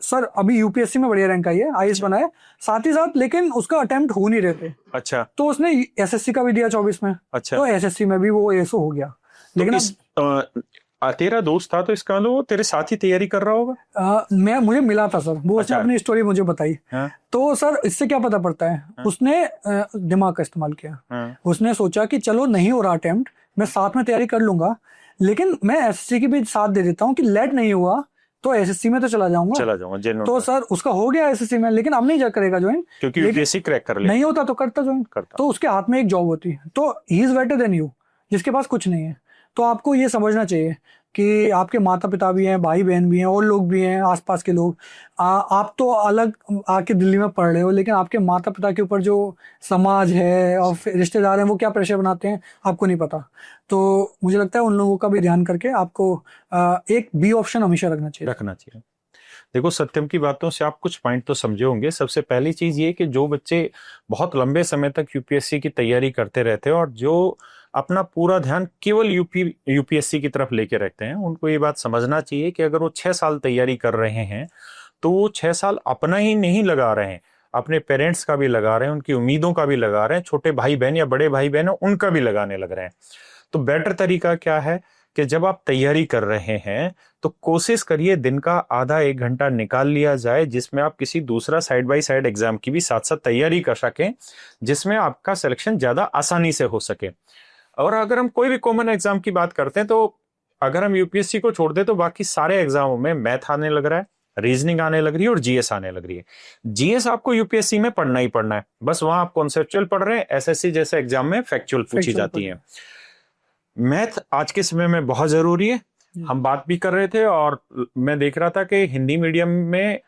सर अभी यूपीएससी में बढ़िया रैंक आई है, आईएएस बना है साथ ही साथ, लेकिन उसका अटेम्प्ट हो नहीं रहे थे। अच्छा। तो उसने एसएससी का भी दिया 24 में। अच्छा। तो एसएससी में भी वो एसओ हो गया। तो लेकिन तेरा दोस्त था तो इसका मतलब वो तेरे साथ ही तैयारी कर रहा होगा। मुझे मिला था सर, वो उसने अपनी स्टोरी मुझे बताई। तो सर इससे क्या पता पड़ता है, उसने दिमाग का इस्तेमाल किया। उसने सोचा कि चलो नहीं हो रहा अटेम्प्ट, मैं साथ में तैयारी कर लूंगा, लेकिन मैं एसएससी की भी साथ दे देता हूँ कि लेट नहीं हुआ तो एसएससी में तो चला जाऊंगा। तो सर उसका हो गया एसएससी में, लेकिन अब नहीं जा करेगा ज्वाइन, क्योंकि यूपीएससी क्रैक कर ले। नहीं होता तो करता ज्वाइन, तो उसके हाथ में एक जॉब होती। तो he is better than you, जिसके पास कुछ नहीं है। तो आपको ये समझना चाहिए कि आपके माता पिता भी हैं, भाई बहन भी हैं, और लोग भी हैं, आसपास के लोग। आप तो अलग आके दिल्ली में पढ़ रहे हो, लेकिन आपके माता पिता के ऊपर जो समाज है और रिश्तेदार हैं, वो क्या प्रेशर बनाते हैं आपको नहीं पता। तो मुझे लगता है उन लोगों का भी ध्यान करके आपको एक बी ऑप्शन हमेशा रखना चाहिए। देखो, सत्यम की बातों से आप कुछ पॉइंट तो समझे होंगे। सबसे पहली चीज ये कि जो बच्चे बहुत लंबे समय तक यूपीएससी की तैयारी करते रहते हैं और जो अपना पूरा ध्यान केवल यूपीएससी की तरफ लेके रखते हैं। उनको ये बात समझना चाहिए कि अगर वो 6 साल तैयारी कर रहे हैं तो वो 6 साल अपना ही नहीं लगा रहे हैं, अपने पेरेंट्स का भी लगा रहे हैं, उनकी उम्मीदों का भी लगा रहे हैं, छोटे भाई बहन या बड़े भाई बहन उनका भी लगाने लग रहे हैं। तो बेटर तरीका क्या है कि जब आप तैयारी कर रहे हैं तो कोशिश करिए दिन का आधा 1 घंटा निकाल लिया जाए, जिसमें आप किसी दूसरा साइड बाय साइड एग्जाम की भी साथ साथ तैयारी कर सकें, जिसमें आपका सिलेक्शन ज्यादा आसानी से हो सके। और अगर हम कोई भी कॉमन एग्जाम की बात करते हैं तो अगर हम यूपीएससी को छोड़ दें तो बाकी सारे एग्जामों में मैथ आने लग रहा है, रीजनिंग आने लग रही है और जीएस आने लग रही है। जीएस आपको यूपीएससी में पढ़ना ही पढ़ना है, बस वहां आप कॉन्सेप्चुअल पढ़ रहे हैं, एसएससी जैसे एग्जाम में फैक्चुअल पूछी जाती है। मैथ आज के समय में बहुत जरूरी है, हम बात भी कर रहे थे और मैं देख रहा था कि हिंदी मीडियम में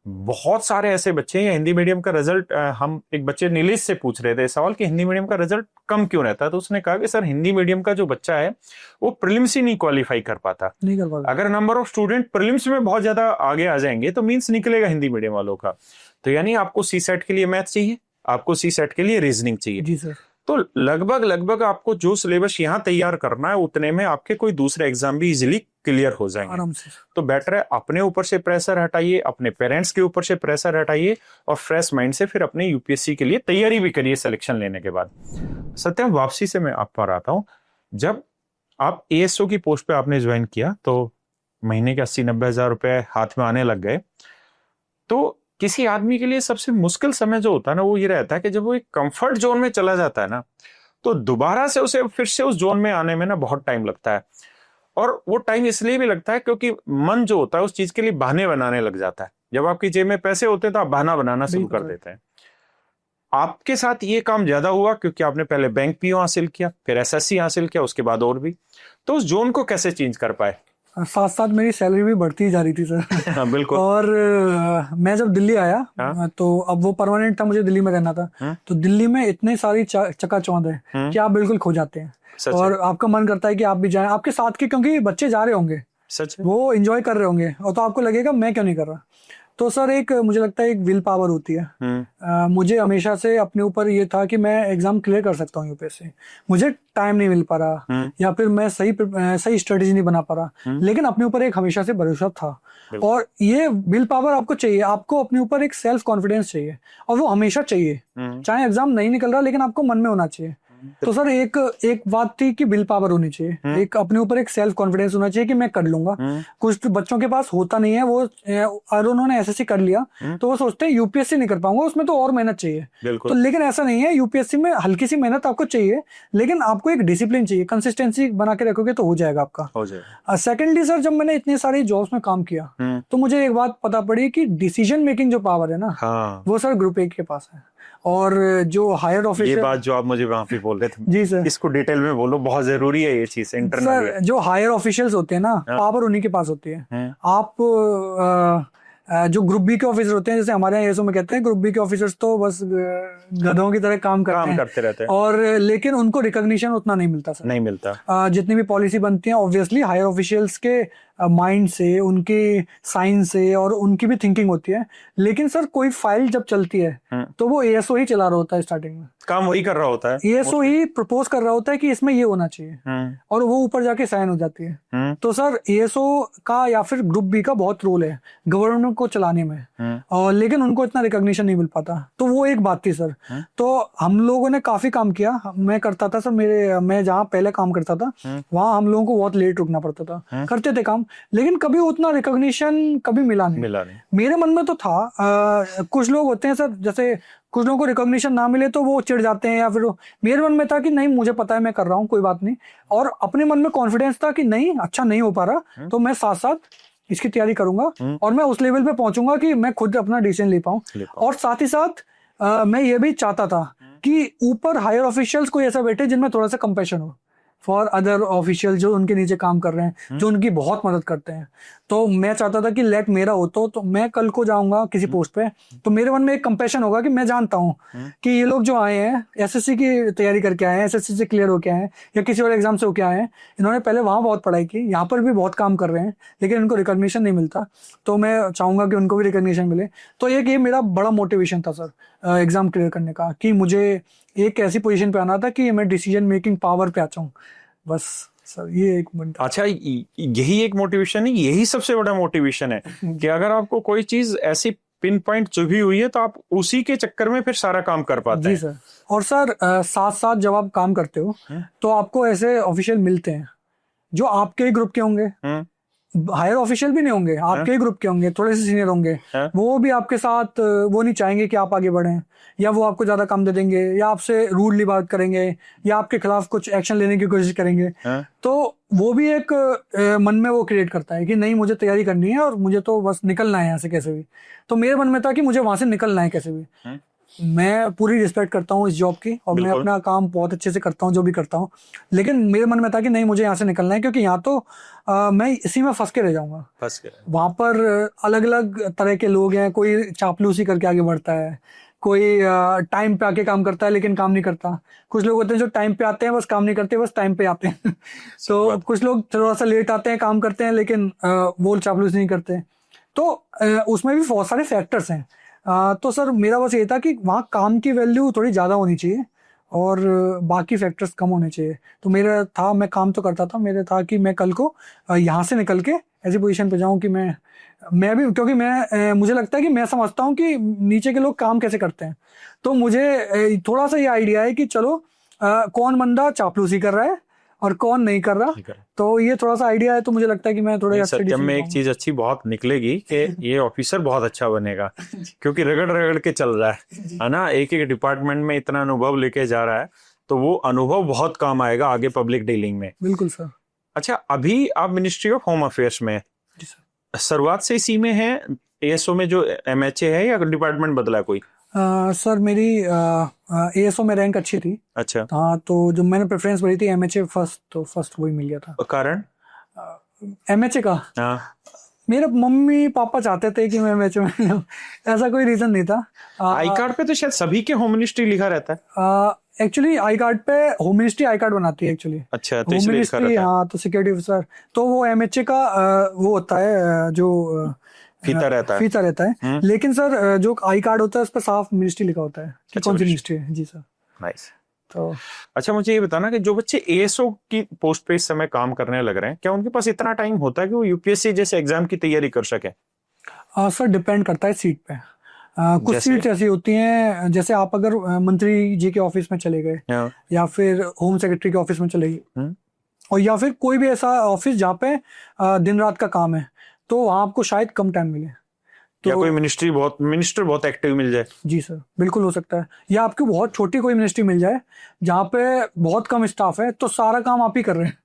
बहुत सारे ऐसे बच्चे हैं, हिंदी मीडियम का रिजल्ट, हम एक बच्चे नीलेश से पूछ रहे थे सवाल कि हिंदी मीडियम का रिजल्ट कम क्यों रहता है, तो उसने कहा कि सर हिंदी मीडियम का जो बच्चा है वो प्रीलिम्स ही नहीं क्वालिफाई कर पाता। अगर नंबर ऑफ स्टूडेंट प्रीलिम्स में बहुत ज्यादा आगे आ जाएंगे तो मींस निकलेगा हिंदी मीडियम वालों का। तो यानी आपको सी सेट के लिए मैथ चाहिए, आपको सी सेट के लिए रीजनिंग चाहिए। जी सर। तो लगभग आपको जो सिलेबस यहाँ तैयार करना है उतने में आपके कोई दूसरे एग्जाम भी इजीली क्लियर हो जाएंगे आराम से। तो बेटर है अपने ऊपर से प्रेशर हटाइए, अपने पेरेंट्स के ऊपर से प्रेशर हटाइए और फ्रेश माइंड से फिर अपने यूपीएससी के लिए तैयारी भी करिए सिलेक्शन लेने के बाद। सत्यम, वापसी से मैं आप पर आता हूँ। जब आप एएसओ की पोस्ट पे आपने ज्वाइन किया तो महीने के 80-90 हजार रुपए हाथ में आने लग गए। तो किसी आदमी के लिए सबसे मुश्किल समय जो होता है ना वो ये रहता है कि जब वो एक कंफर्ट जोन में चला जाता है ना तो दोबारा से उसे फिर से उस जोन में आने में ना बहुत टाइम लगता है। और वो टाइम इसलिए भी लगता है क्योंकि मन जो होता है उस चीज के लिए बहाने बनाने लग जाता है। जब आपकी जेब में पैसे होते हैं तो आप बहाना बनाना शुरू कर देते हैं। आपके साथ ये काम ज्यादा हुआ क्योंकि आपने पहले बैंक पीओ हासिल किया, फिर एसएससी हासिल किया, उसके बाद और भी। तो उस जोन को कैसे चेंज कर पाए? साथ साथ मेरी सैलरी भी बढ़ती जा रही थी सर। हाँ, बिल्कुल। और मैं जब दिल्ली आया तो अब वो परमानेंट था, मुझे दिल्ली में रहना था। तो दिल्ली में इतने सारी चकाचौंध है कि आप बिल्कुल खो जाते हैं और आपका मन करता है कि आप भी जाएं आपके साथ के, क्योंकि बच्चे जा रहे होंगे, सच है, वो एंजॉय कर रहे होंगे और तो आपको लगेगा मैं क्यों नहीं कर रहा। तो सर एक मुझे लगता है एक विल पावर होती है। मुझे हमेशा से अपने ऊपर ये था कि मैं एग्जाम क्लियर कर सकता हूँ यूपीएससी। मुझे टाइम नहीं मिल पा रहा या फिर मैं सही स्ट्रेटेजी नहीं बना पा रहा, लेकिन अपने ऊपर एक हमेशा से भरोसा था। और ये विल पावर आपको चाहिए, आपको अपने ऊपर एक सेल्फ कॉन्फिडेंस चाहिए और वो हमेशा चाहिए, चाहे एग्जाम नहीं निकल रहा लेकिन आपको मन में होना चाहिए। तो सर एक बात थी कि विल पावर होनी चाहिए, एक अपने ऊपर एक सेल्फ कॉन्फिडेंस होना चाहिए कि मैं कर लूंगा। कुछ बच्चों के पास होता नहीं है, वो और उन्होंने एसएससी कर लिया तो वो सोचते हैं यूपीएससी नहीं कर पाऊंगा, उसमें तो और मेहनत चाहिए। तो लेकिन ऐसा नहीं है, यूपीएससी में हल्की सी मेहनत आपको चाहिए लेकिन आपको एक डिसिप्लिन चाहिए, कंसिस्टेंसी बना के रखोगे तो हो जाएगा आपका। सेकेंडली सर जब मैंने इतने सारे जॉब्स में काम किया तो मुझे एक बात पता पड़ी कि डिसीजन मेकिंग जो पावर है ना वो सर ग्रुप ए के पास है। और जो हायर ऑफिशियल, ये बात जो आप मुझे वहां पे बोल रहे थे, जी सर, इसको डिटेल में बोलो, बहुत जरूरी है ये चीज इंटरनल। सर जो हायर ऑफिशियल्स होते हैं ना, पावर उन्हीं के पास होती है। आप जो ग्रुप बी के ऑफिसर होते हैं, जैसे हमारे यहाँ एएसओ में कहते हैं, ग्रुप बी के ऑफिसर्स तो बस गधों की तरह काम करते रहते हैं और लेकिन उनको रिकॉग्निशन उतना नहीं मिलता सर, नहीं मिलता। जितनी भी पॉलिसी बनती है ऑब्वियसली हायर ऑफिशियल्स के माइंड से, उनके साइंस से और उनकी भी थिंकिंग होती है, लेकिन सर कोई फाइल जब चलती है तो वो एएसओ ही चला रहा होता है, स्टार्टिंग में काम वही कर रहा होता है, एएसओ ही प्रपोज कर रहा होता है कि इसमें ये होना चाहिए और वो ऊपर जाके साइन हो जाती है। तो सर एएसओ का या फिर ग्रुप बी का बहुत रोल है गवर्नमेंट को चलाने में, और लेकिन उनको इतना रिकॉग्निशन नहीं मिल पाता। तो वो एक बात थी सर। तो हम लोगों ने काफी काम किया, मैं करता था सर, मैं जहाँ पहले काम करता था वहां हम लोगों को बहुत लेट रुकना पड़ता था, करते थे काम लेकिन कभी उतना रिकॉग्निशन कभी मिला नहीं। मेरे मन में तो था कुछ लोग होते हैं सर, जैसे कुछ लोगों को रिकॉग्निशन ना मिले तो वो चिढ़ जाते हैं, या फिर मेरे मन में था कि नहीं मुझे पता है मैं कर रहा हूँ, कोई बात नहीं, और अपने मन में कॉन्फिडेंस था कि नहीं अच्छा नहीं हो पा रहा तो मैं साथ साथ इसकी तैयारी करूंगा और मैं उस लेवल पे पहुंचूंगा कि मैं खुद अपना डिसीजन ले पाऊं। और साथ ही साथ मैं ये भी चाहता था कि ऊपर हायर ऑफिशियल्स कोई ऐसा बैठे जिनमें थोड़ा सा कंपैशन हो फॉर अदर ऑफिशियल जो उनके नीचे काम कर रहे हैं, जो उनकी बहुत मदद करते हैं। तो मैं चाहता था कि लेट मेरा हो तो मैं कल को जाऊंगा किसी पोस्ट पे, तो मेरे मन में एक कंपैशन होगा कि मैं जानता हूँ कि ये लोग जो आए हैं एसएससी की तैयारी करके आए हैं, एसएससी से क्लियर होके आए हैं या किसी और एग्जाम से होके आए हैं, इन्होंने पहले वहां बहुत पढ़ाई की, यहाँ पर भी बहुत काम कर रहे हैं, लेकिन इनको रिकॉग्निशन नहीं मिलता, तो मैं चाहूंगा कि उनको भी रिकॉग्निशन मिले। तो एक ये मेरा बड़ा मोटिवेशन था सर एग्जाम क्लियर करने का, कि मुझे एक ऐसी पोजीशन पे आना था कि मैं डिसीजन मेकिंग पावर पे आ जाऊं, बस सर ये एक बनता। अच्छा, यही एक मोटिवेशन है, यही सबसे बड़ा मोटिवेशन है कि अगर आपको कोई चीज ऐसी पिन पॉइंट चुभी हुई है तो आप उसी के चक्कर में फिर सारा काम कर पाते जी हैं। सर। और सर साथ साथ जब आप काम करते हो तो आपको ऐसे ऑफिशियल मिलते हैं जो आपके ही ग्रुप के होंगे, हायर ऑफिशियल भी नहीं होंगे, आपके ही ग्रुप के होंगे, थोड़े से सीनियर होंगे, वो भी आपके साथ वो नहीं चाहेंगे कि आप आगे बढ़ें, या वो आपको ज्यादा काम दे देंगे, या आपसे रूडली बात करेंगे, या आपके खिलाफ कुछ एक्शन लेने की कोशिश करेंगे। तो वो भी एक मन में वो क्रिएट करता है कि नहीं मुझे तैयारी करनी है और मुझे तो बस निकलना है यहाँ से कैसे भी। तो मेरे मन में था कि मुझे वहां से निकलना है कैसे भी। मैं पूरी रिस्पेक्ट करता हूँ इस जॉब की और मैं अपना काम बहुत अच्छे से करता हूँ जो भी करता हूँ, लेकिन मेरे मन में था कि नहीं मुझे यहाँ से निकलना है, क्योंकि यहाँ तो मैं इसी में फंस के रह जाऊंगा। वहां पर अलग अलग तरह के लोग हैं, कोई चापलूसी करके आगे बढ़ता है, कोई टाइम पे आके काम करता है लेकिन काम नहीं करता, कुछ लोग होते हैं जो टाइम पे आते हैं बस काम नहीं करते, बस टाइम पे आते हैं तो कुछ लोग थोड़ा सा लेट आते हैं काम करते हैं लेकिन वो चापलूसी नहीं करते। तो उसमें भी बहुत सारे फैक्टर्स हैं। तो सर मेरा बस ये था कि वहाँ काम की वैल्यू थोड़ी ज़्यादा होनी चाहिए और बाकी फैक्टर्स कम होने चाहिए। तो मेरा था, मैं काम तो करता था, मेरा था कि मैं कल को यहाँ से निकल के ऐसी पोजीशन पे जाऊँ कि मैं भी, क्योंकि मुझे लगता है कि मैं समझता हूँ कि नीचे के लोग काम कैसे करते हैं, तो मुझे थोड़ा सा ये आइडिया है कि चलो कौन बंदा चापलूसी कर रहा है और कौन नहीं कर रहा, तो ये थोड़ा सा आइडिया है। तो मुझे लगता है कि मैं थोड़ा सत्यम में एक चीज अच्छी बहुत निकलेगी कि ये ऑफिसर बहुत अच्छा बनेगा, क्योंकि रगड़ रगड़ के चल रहा है ना, एक एक डिपार्टमेंट में इतना अनुभव लेके जा रहा है, तो वो अनुभव बहुत काम आएगा आगे पब्लिक डीलिंग में। बिल्कुल सर। अच्छा, अभी आप मिनिस्ट्री ऑफ होम अफेयर्स में शुरुआत से इसी में है, एएसओ में जो एमएचए है, या डिपार्टमेंट बदला कोई? सर मेरी एएसओ में रैंक अच्छी थी। अच्छा। हाँ, तो जो मैंने प्रेफरेंस भरी थी एमएचए फर्स्ट, तो फर्स्ट वही मिल गया था। कारण एमएचए का? मेरे मम्मी पापा चाहते थे कि मैं एमएचए में जाऊं, ऐसा कोई रीजन नहीं था। आई कार्ड पे तो शायद सभी के होम मिनिस्ट्री लिखा रहता है। एक्चुअली आई कार्ड पे होम मिनिस्ट्री आई कार्ड बनाती है एक्चुअली। अच्छा, तो होम इसलिए लिखा रहता मिनिस्ट्री, है। हाँ, तो सिक्योरिटी ऑफिसर, तो वो एमएचए का वो होता है जो फीता रहता है। लेकिन सर जो आई कार्ड होता है उस पर साफ मिनिस्ट्री लिखा होता है कि कौन सी मिनिस्ट्री है। जी सर। नाइस। तो अच्छा, मुझे ये बताना कि जो बच्चे एएसओ की पोस्ट पे इस समय काम करने लग रहे हैं, क्या उनके पास इतना टाइम होता है कि वो यूपीएससी जैसे एग्जाम की तैयारी कर सके? सर डिपेंड करता है सीट पे। कुछ सीट्स ऐसी होती हैं, जैसे आप अगर मंत्री जी के ऑफिस में चले गए या फिर होम सेक्रेटरी के ऑफिस में चले गए, और या फिर कोई भी ऐसा ऑफिस जहाँ पे दिन रात का काम है, तो वहाँ आपको शायद कम टाइम मिले। तो या कोई मिनिस्टर बहुत एक्टिव मिल जाए। जी सर, बिल्कुल हो सकता है। या आपकी बहुत छोटी कोई मिनिस्ट्री मिल जाए जहाँ पे बहुत कम स्टाफ है, तो सारा काम आप ही कर रहे हैं,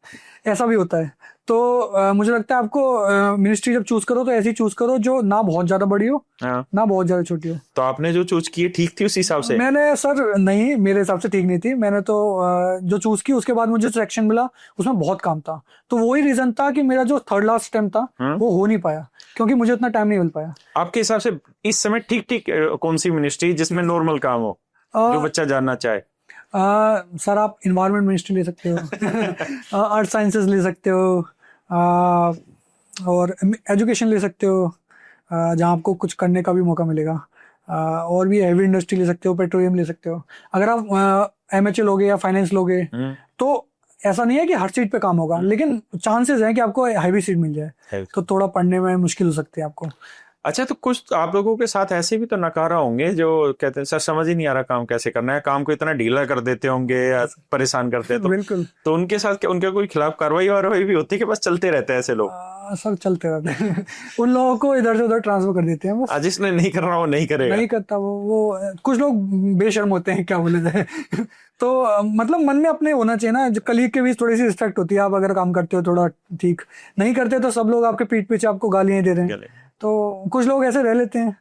ऐसा भी होता है। तो मुझे लगता है आपको मिनिस्ट्री जब चूज करो तो ऐसी चूज करो जो ना बहुत ज्यादा बड़ी हो, ना बहुत ज्यादा छोटी हो। तो आपने जो चूज की ठीक थी उस हिसाब से? मैंने सर नहीं, मेरे हिसाब से ठीक नहीं थी। मैंने तो जो चूज की उसके बाद मुझे सिलेक्शन मिला, उसमें बहुत काम था, तो वही रीजन था कि मेरा जो थर्ड लास्ट अटेम्प्ट था वो हो नहीं पाया, क्योंकि मुझे उतना टाइम नहीं मिल पाया। आपके हिसाब से इस समय ठीक कौन सी मिनिस्ट्री जिसमें नॉर्मल काम हो, जो बच्चा जानना चाहे? सर आप इन्वायरमेंट मिनिस्ट्री ले सकते हो, अर्थ साइंसेस ले सकते हो, और एजुकेशन ले सकते हो, जहाँ आपको कुछ करने का भी मौका मिलेगा, और भी हैवी इंडस्ट्री ले सकते हो, पेट्रोलियम ले सकते हो। अगर आप एमएचए लोगे या फाइनेंस लोगे तो ऐसा नहीं है कि हर सीट पे काम होगा, लेकिन चांसेस हैं कि आपको हैवी सीट मिल जाए, तो थोड़ा पढ़ने में मुश्किल हो सकती है आपको। अच्छा, तो कुछ आप लोगों के साथ ऐसे भी तो नकारा होंगे जो कहते हैं सर समझ ही नहीं आ रहा काम कैसे करना है, काम को इतना ढीला कर देते होंगे या परेशान करते हैं, तो बिल्कुल। तो उनके साथ क्या, उनके कोई खिलाफ कार्रवाई भी होती है कि बस चलते रहते हैं ऐसे लोग? सर चलते रहते हैं उन लोगों को इधर से उधर ट्रांसफर कर देते हैं बस। जिसने नहीं करना वो नहीं करेगा, नहीं करता वो कुछ लोग बेशर्म होते हैं, क्या बोले जाए तो मतलब मन में अपने होना चाहिए ना, कलीग के बीच थोड़ी सी रिस्पेक्ट होती है। आप अगर काम करते हो थोड़ा ठीक, नहीं करते तो सब लोग आपके पीठ पीछे आपको गालियां दे रहे हैं, तो कुछ लोग ऐसे रह लेते हैं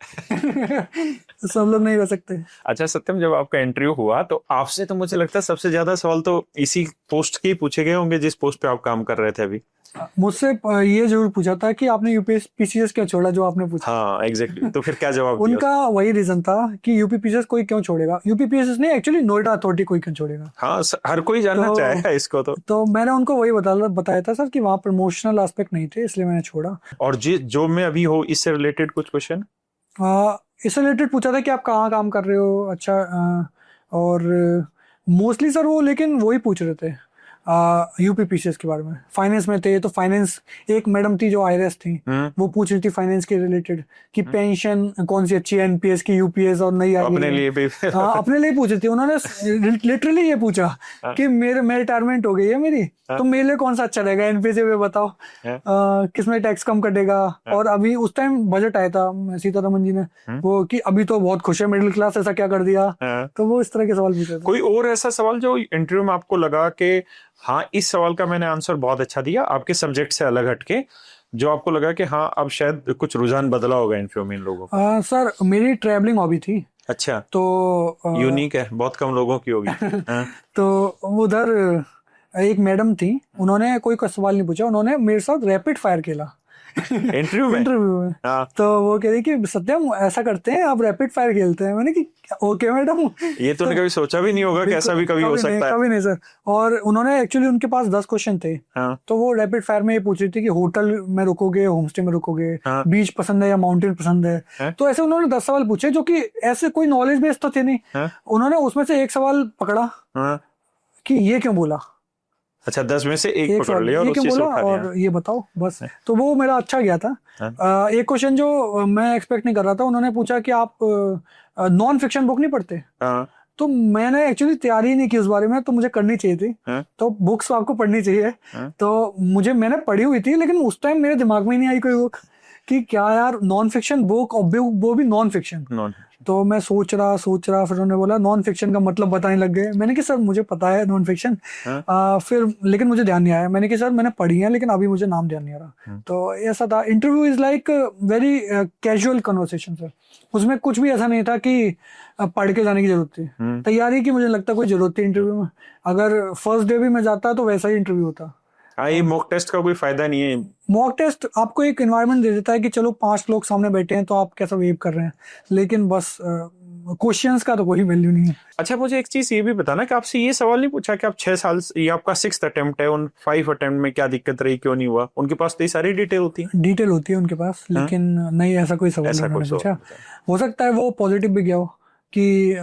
सब लोग नहीं रह सकते। अच्छा सत्यम, जब आपका इंटरव्यू हुआ तो आपसे तो मुझे लगता है सबसे ज्यादा सवाल तो इसी पोस्ट के ही पूछे गए होंगे जिस पोस्ट पे आप काम कर रहे थे अभी। मुझसे ये जरूर पूछा था कि आपने यूपीपीसीएस क्यों छोड़ा, जो आपने पूछा। हाँ एग्जैक्टली, तो फिर क्या जवाब दिया? उनका वही रीजन था कि यूपीपीसीएस कोई क्यों छोड़ेगा, यूपीपीसीएस नहीं, एक्चुअली नोएडा अथॉरिटी कोई क्यों छोड़ेगा। हाँ हर कोई जानना तो- चाहेगा इसको तो मैंने उनको वही बताया था सर कि वहाँ प्रमोशनल एस्पेक्ट नहीं थे, इसलिए मैंने छोड़ा। और जो मैं अभी हो इससे रिलेटेड कुछ क्वेश्चन इससे रिलेटेड पूछा था कि आप कहाँ काम कर रहे हो, अच्छा और मोस्टली सर वो, लेकिन वही पूछ रहे थे यूपीपीसीएस के बारे में। फाइनेंस में थे तो फाइनेंस, एक मैडम थी जो आईआरएस थी, वो पूछ रही थी फाइनेंस के रिलेटेड कि पेंशन कौन सी अच्छी है, एनपीएस की, यूपीएस और नई आई अपने है। लिए भी हाँ अपने लिए पूछी थी उन्होंने, लिटरली ये पूछा कि मैं रिटायरमेंट हो गई है मेरी, तो मेरे लिए कौन सा अच्छा रहेगा, एनपीएस में बताओ, किसमें टैक्स कम कटेगा। और अभी उस टाइम बजट आया था सीतारमन जी ने वो कि अभी तो बहुत खुश है मिडिल क्लास, ऐसा क्या कर दिया। तो वो इस तरह के सवाल पूछे थे। कोई और ऐसा सवाल जो इंटरव्यू में आपको लगा कि हाँ इस सवाल का मैंने आंसर बहुत अच्छा दिया, आपके सब्जेक्ट से अलग हटके, जो आपको लगा कि हाँ अब शायद कुछ रुझान बदला होगा इंटरव्यू में इन लोगों का? सर मेरी ट्रैवलिंग हॉबी थी। अच्छा, तो यूनिक है, बहुत कम लोगों की होगी। हाँ, तो उधर एक मैडम थी, उन्होंने कोई सवाल नहीं पूछा, उन्होंने मेरे साथ रैपिड फायर खेला इंटरव्यू में। इंटरव्यू में। हाँ, तो वो कह रही कि सत्यम ऐसा करते हैं, आप रैपिड फायर खेलते हैं। मैंने कि ओके मैडम। ये तो कभी सोचा भी नहीं होगा कि ऐसा भी कभी हो सकता है। कभी नहीं सर। और उन्होंने एक्चुअली उनके पास 10 क्वेश्चन थे। हाँ, तो वो रैपिड फायर में ये पूछ रही थी कि होटल में रुकोगे, होम स्टे में रुकोगे, हाँ, बीच पसंद है या माउंटेन पसंद है। तो ऐसे उन्होंने 10 सवाल पूछे जो कि ऐसे कोई नॉलेज बेस्ड तो थे नहीं। हाँ, उन्होंने उसमें से एक सवाल पकड़ा हाँ। कि ये क्यों बोला, अच्छा 10 में से एक पकड़ सवाल लिया और ये क्यों उसी से बोला उठा लिया। और ये बताओ बस। तो वो मेरा अच्छा गया था। हाँ। एक क्वेश्चन जो मैं एक्सपेक्ट नहीं कर रहा था, उन्होंने पूछा कि आप नॉन फिक्शन बुक नहीं पढ़ते। हाँ, तो मैंने एक्चुअली तैयारी नहीं की उस बारे में, तो मुझे करनी चाहिए थी। हाँ, तो बुक्स आपको पढ़नी चाहिए। हाँ। तो मैंने पढ़ी हुई थी, लेकिन उस टाइम मेरे दिमाग में नहीं आई कोई बुक कि क्या यार नॉन फिक्शन बुक, और वो भी नॉन फिक्शन। नॉन। तो मैं सोच रहा फिर उन्होंने बोला नॉन फिक्शन का मतलब बताने लग गए। मैंने कहा सर मुझे पता है नॉन फिक्शन। फिर लेकिन मुझे ध्यान नहीं आया। मैंने कहा सर मैंने पढ़ी है, लेकिन अभी मुझे नाम ध्यान नहीं आ रहा। तो ऐसा था। Interview is like very casual conversation sir. उसमें कुछ भी ऐसा नहीं था कि पढ़ के जाने की जरूरत थी। तैयारी की मुझे लगता कोई जरूरत थी इंटरव्यू में। अगर फर्स्ट डे भी मैं जाता तो वैसा ही इंटरव्यू होता। हाँ, ये मॉक टेस्ट का कोई फायदा नहीं है। मॉक टेस्ट आपको एक एनवायरनमेंट दे देता है कि चलो 5 लोग सामने बैठे हैं तो आप कैसा बिहेव कर रहे हैं, लेकिन बस क्वेश्चंस का तो कोई वैल्यू नहीं है। अच्छा मुझे एक चीज ये भी बताना कि आपसे ये सवाल नहीं पूछा कि आप 6 साल ये आपका 6th अटेम्प्ट है, उन 5 अटेम्प्ट में क्या दिक्कत रही, क्यों नहीं हुआ? उनके पास तो ये सारी डिटेल होती है। डिटेल होती है उनके पास, लेकिन नहीं ऐसा कोई सवाल उन्होंने पूछा। हो सकता है वो पॉजिटिव भी गया हो कि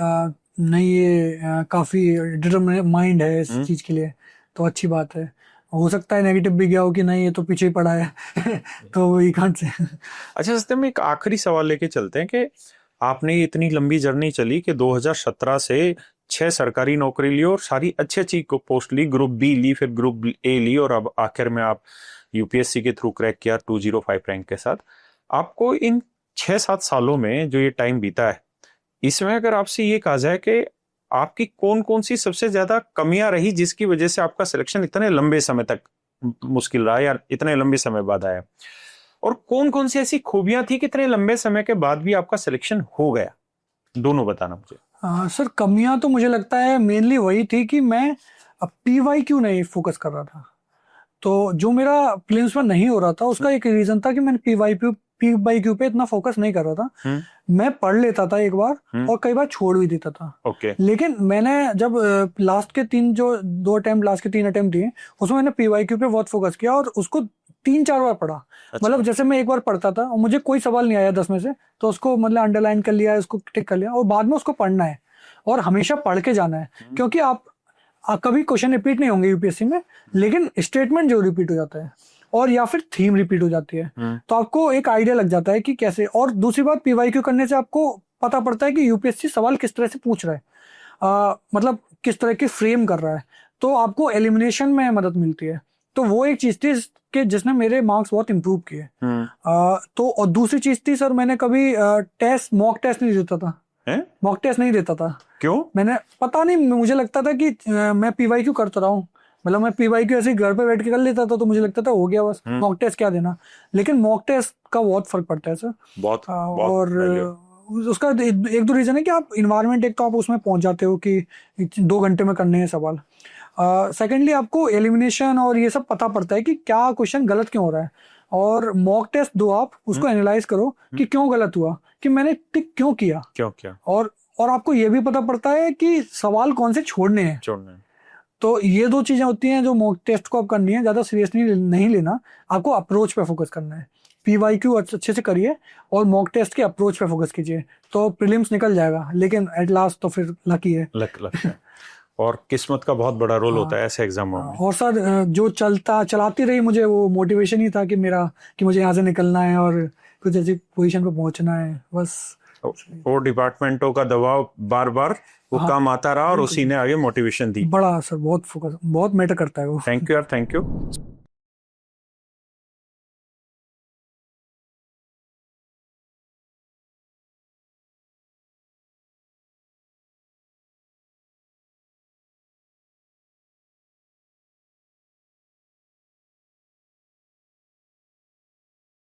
नहीं ये काफी डिटरमाइंड है इस चीज के लिए, तो अच्छी बात है। हो सकता है नेगेटिव भी गया हो कि नहीं ये तो पीछे ही पड़ा है तो वही कांट से। अच्छा सत्य में एक आखिरी सवाल लेके चलते हैं कि आपने इतनी लंबी जर्नी चली कि 2017 से 6 सरकारी नौकरी ली और सारी अच्छी पोस्ट ली, ग्रुप बी ली, फिर ग्रुप ए ली, और अब आखिर में आप यूपीएससी के थ्रू क्रैक किया 205 रैंक के साथ। आपको इन 6-7 सालों में जो ये टाइम बीता है, इसमें अगर आपसे ये कहा जाए कि आपकी कौन कौन सी सबसे ज्यादा कमियां रही जिसकी वजह से आपका सिलेक्शन इतने लंबे समय तक मुश्किल रहा या इतने लंबे समय बाद आया, और कौन कौन सी ऐसी खूबियां थी कि इतने लंबे समय के बाद भी आपका सिलेक्शन हो गया, दोनों बताना मुझे। सर कमियां तो मुझे लगता है मेनली वही थी कि मैं पीवाईक्यू नहीं फोकस कर रहा था। तो जो मेरा प्रीलिम्स में नहीं हो रहा था उसका एक रीजन था कि मैंने पीवाईक्यू पे इतना फोकस नहीं कर रहा था। मैं पढ़ लेता था एक बार और कई बार छोड़ भी देता था। लेकिन मैंने जब लास्ट के 3 अटेम्प्ट दिए उसमें मैंने पीवाईक्यू पे बहुत फोकस किया और उसको 3-4 बार पढ़ा। अच्छा। मतलब जैसे मैं एक बार पढ़ता था और मुझे कोई सवाल नहीं आया 10 में से, तो उसको मतलब अंडरलाइन कर लिया, उसको टिक कर लिया, और बाद में उसको पढ़ना है और हमेशा पढ़ के जाना है। क्योंकि आप कभी क्वेश्चन रिपीट नहीं होंगे यूपीएससी में, लेकिन स्टेटमेंट जो रिपीट हो जाता है और या फिर थीम रिपीट हो जाती है, तो आपको एक आइडिया लग जाता है कि कैसे। और दूसरी बात, पीवाईक्यू करने से आपको पता पड़ता है कि यूपीएससी सवाल किस तरह से पूछ रहा है, मतलब किस तरह के फ्रेम कर रहा है, तो आपको एलिमिनेशन में मदद मिलती है। तो वो एक चीज थी कि जिसने मेरे मार्क्स बहुत इंप्रूव किए। तो और दूसरी चीज थी सर, मैंने कभी मॉक टेस्ट नहीं देता था। मॉक टेस्ट नहीं देता था। क्यों? मैंने पता नहीं, मुझे लगता था कि मैं पीवाईक्यू करता रहा हूँ, मतलब मैं पीवाईक्यू ऐसे घर पे बैठ के कर लेता था, तो मुझे लगता था हो गया बस, मॉक टेस्ट क्या देना। लेकिन मॉक टेस्ट का बहुत फर्क पड़ता है सर। बहुत और उसका एक दो रीजन है कि आप इन्वायरमेंट, एक तो आप उसमें पहुंच जाते हो कि 2 घंटे में करने हैं सवाल, सेकेंडली आपको एलिमिनेशन और ये सब पता पड़ता है कि क्या क्वेश्चन गलत क्यों हो रहा है, और मॉक टेस्ट दो, आप उसको एनालाइज करो कि क्यों गलत हुआ, कि मैंने टिक क्यों किया, और आपको ये भी पता पड़ता है कि सवाल कौन से छोड़ने हैं। तो ये दो चीजें होती हैं जो मॉक टेस्ट को आप करनी है, ज्यादा सीरियसली नहीं लेना, आपको अप्रोच पे फोकस करना है। PYQ अच्छे से करिए और मॉक टेस्ट के अप्रोच पे फोकस कीजिए, तो प्रीलिम्स निकल जाएगा, लेकिन एट लास्ट तो फिर लकी है। लक है। और किस्मत का बहुत बड़ा रोल होता है ऐसे एग्जामों में। और सर जो चलाती रही मुझे वो मोटिवेशन ही था कि मुझे यहाँ से निकलना है और कुछ ऐसी पोजीशन पे पहुंचना है, बस। वो डिपार्टमेंटों का दबाव बार बार वो काम आता रहा और उसी ने आगे मोटिवेशन दी। बड़ा सर, बहुत फोकस, बहुत मैटर करता है वो। थैंक यू यार, थैंक यू।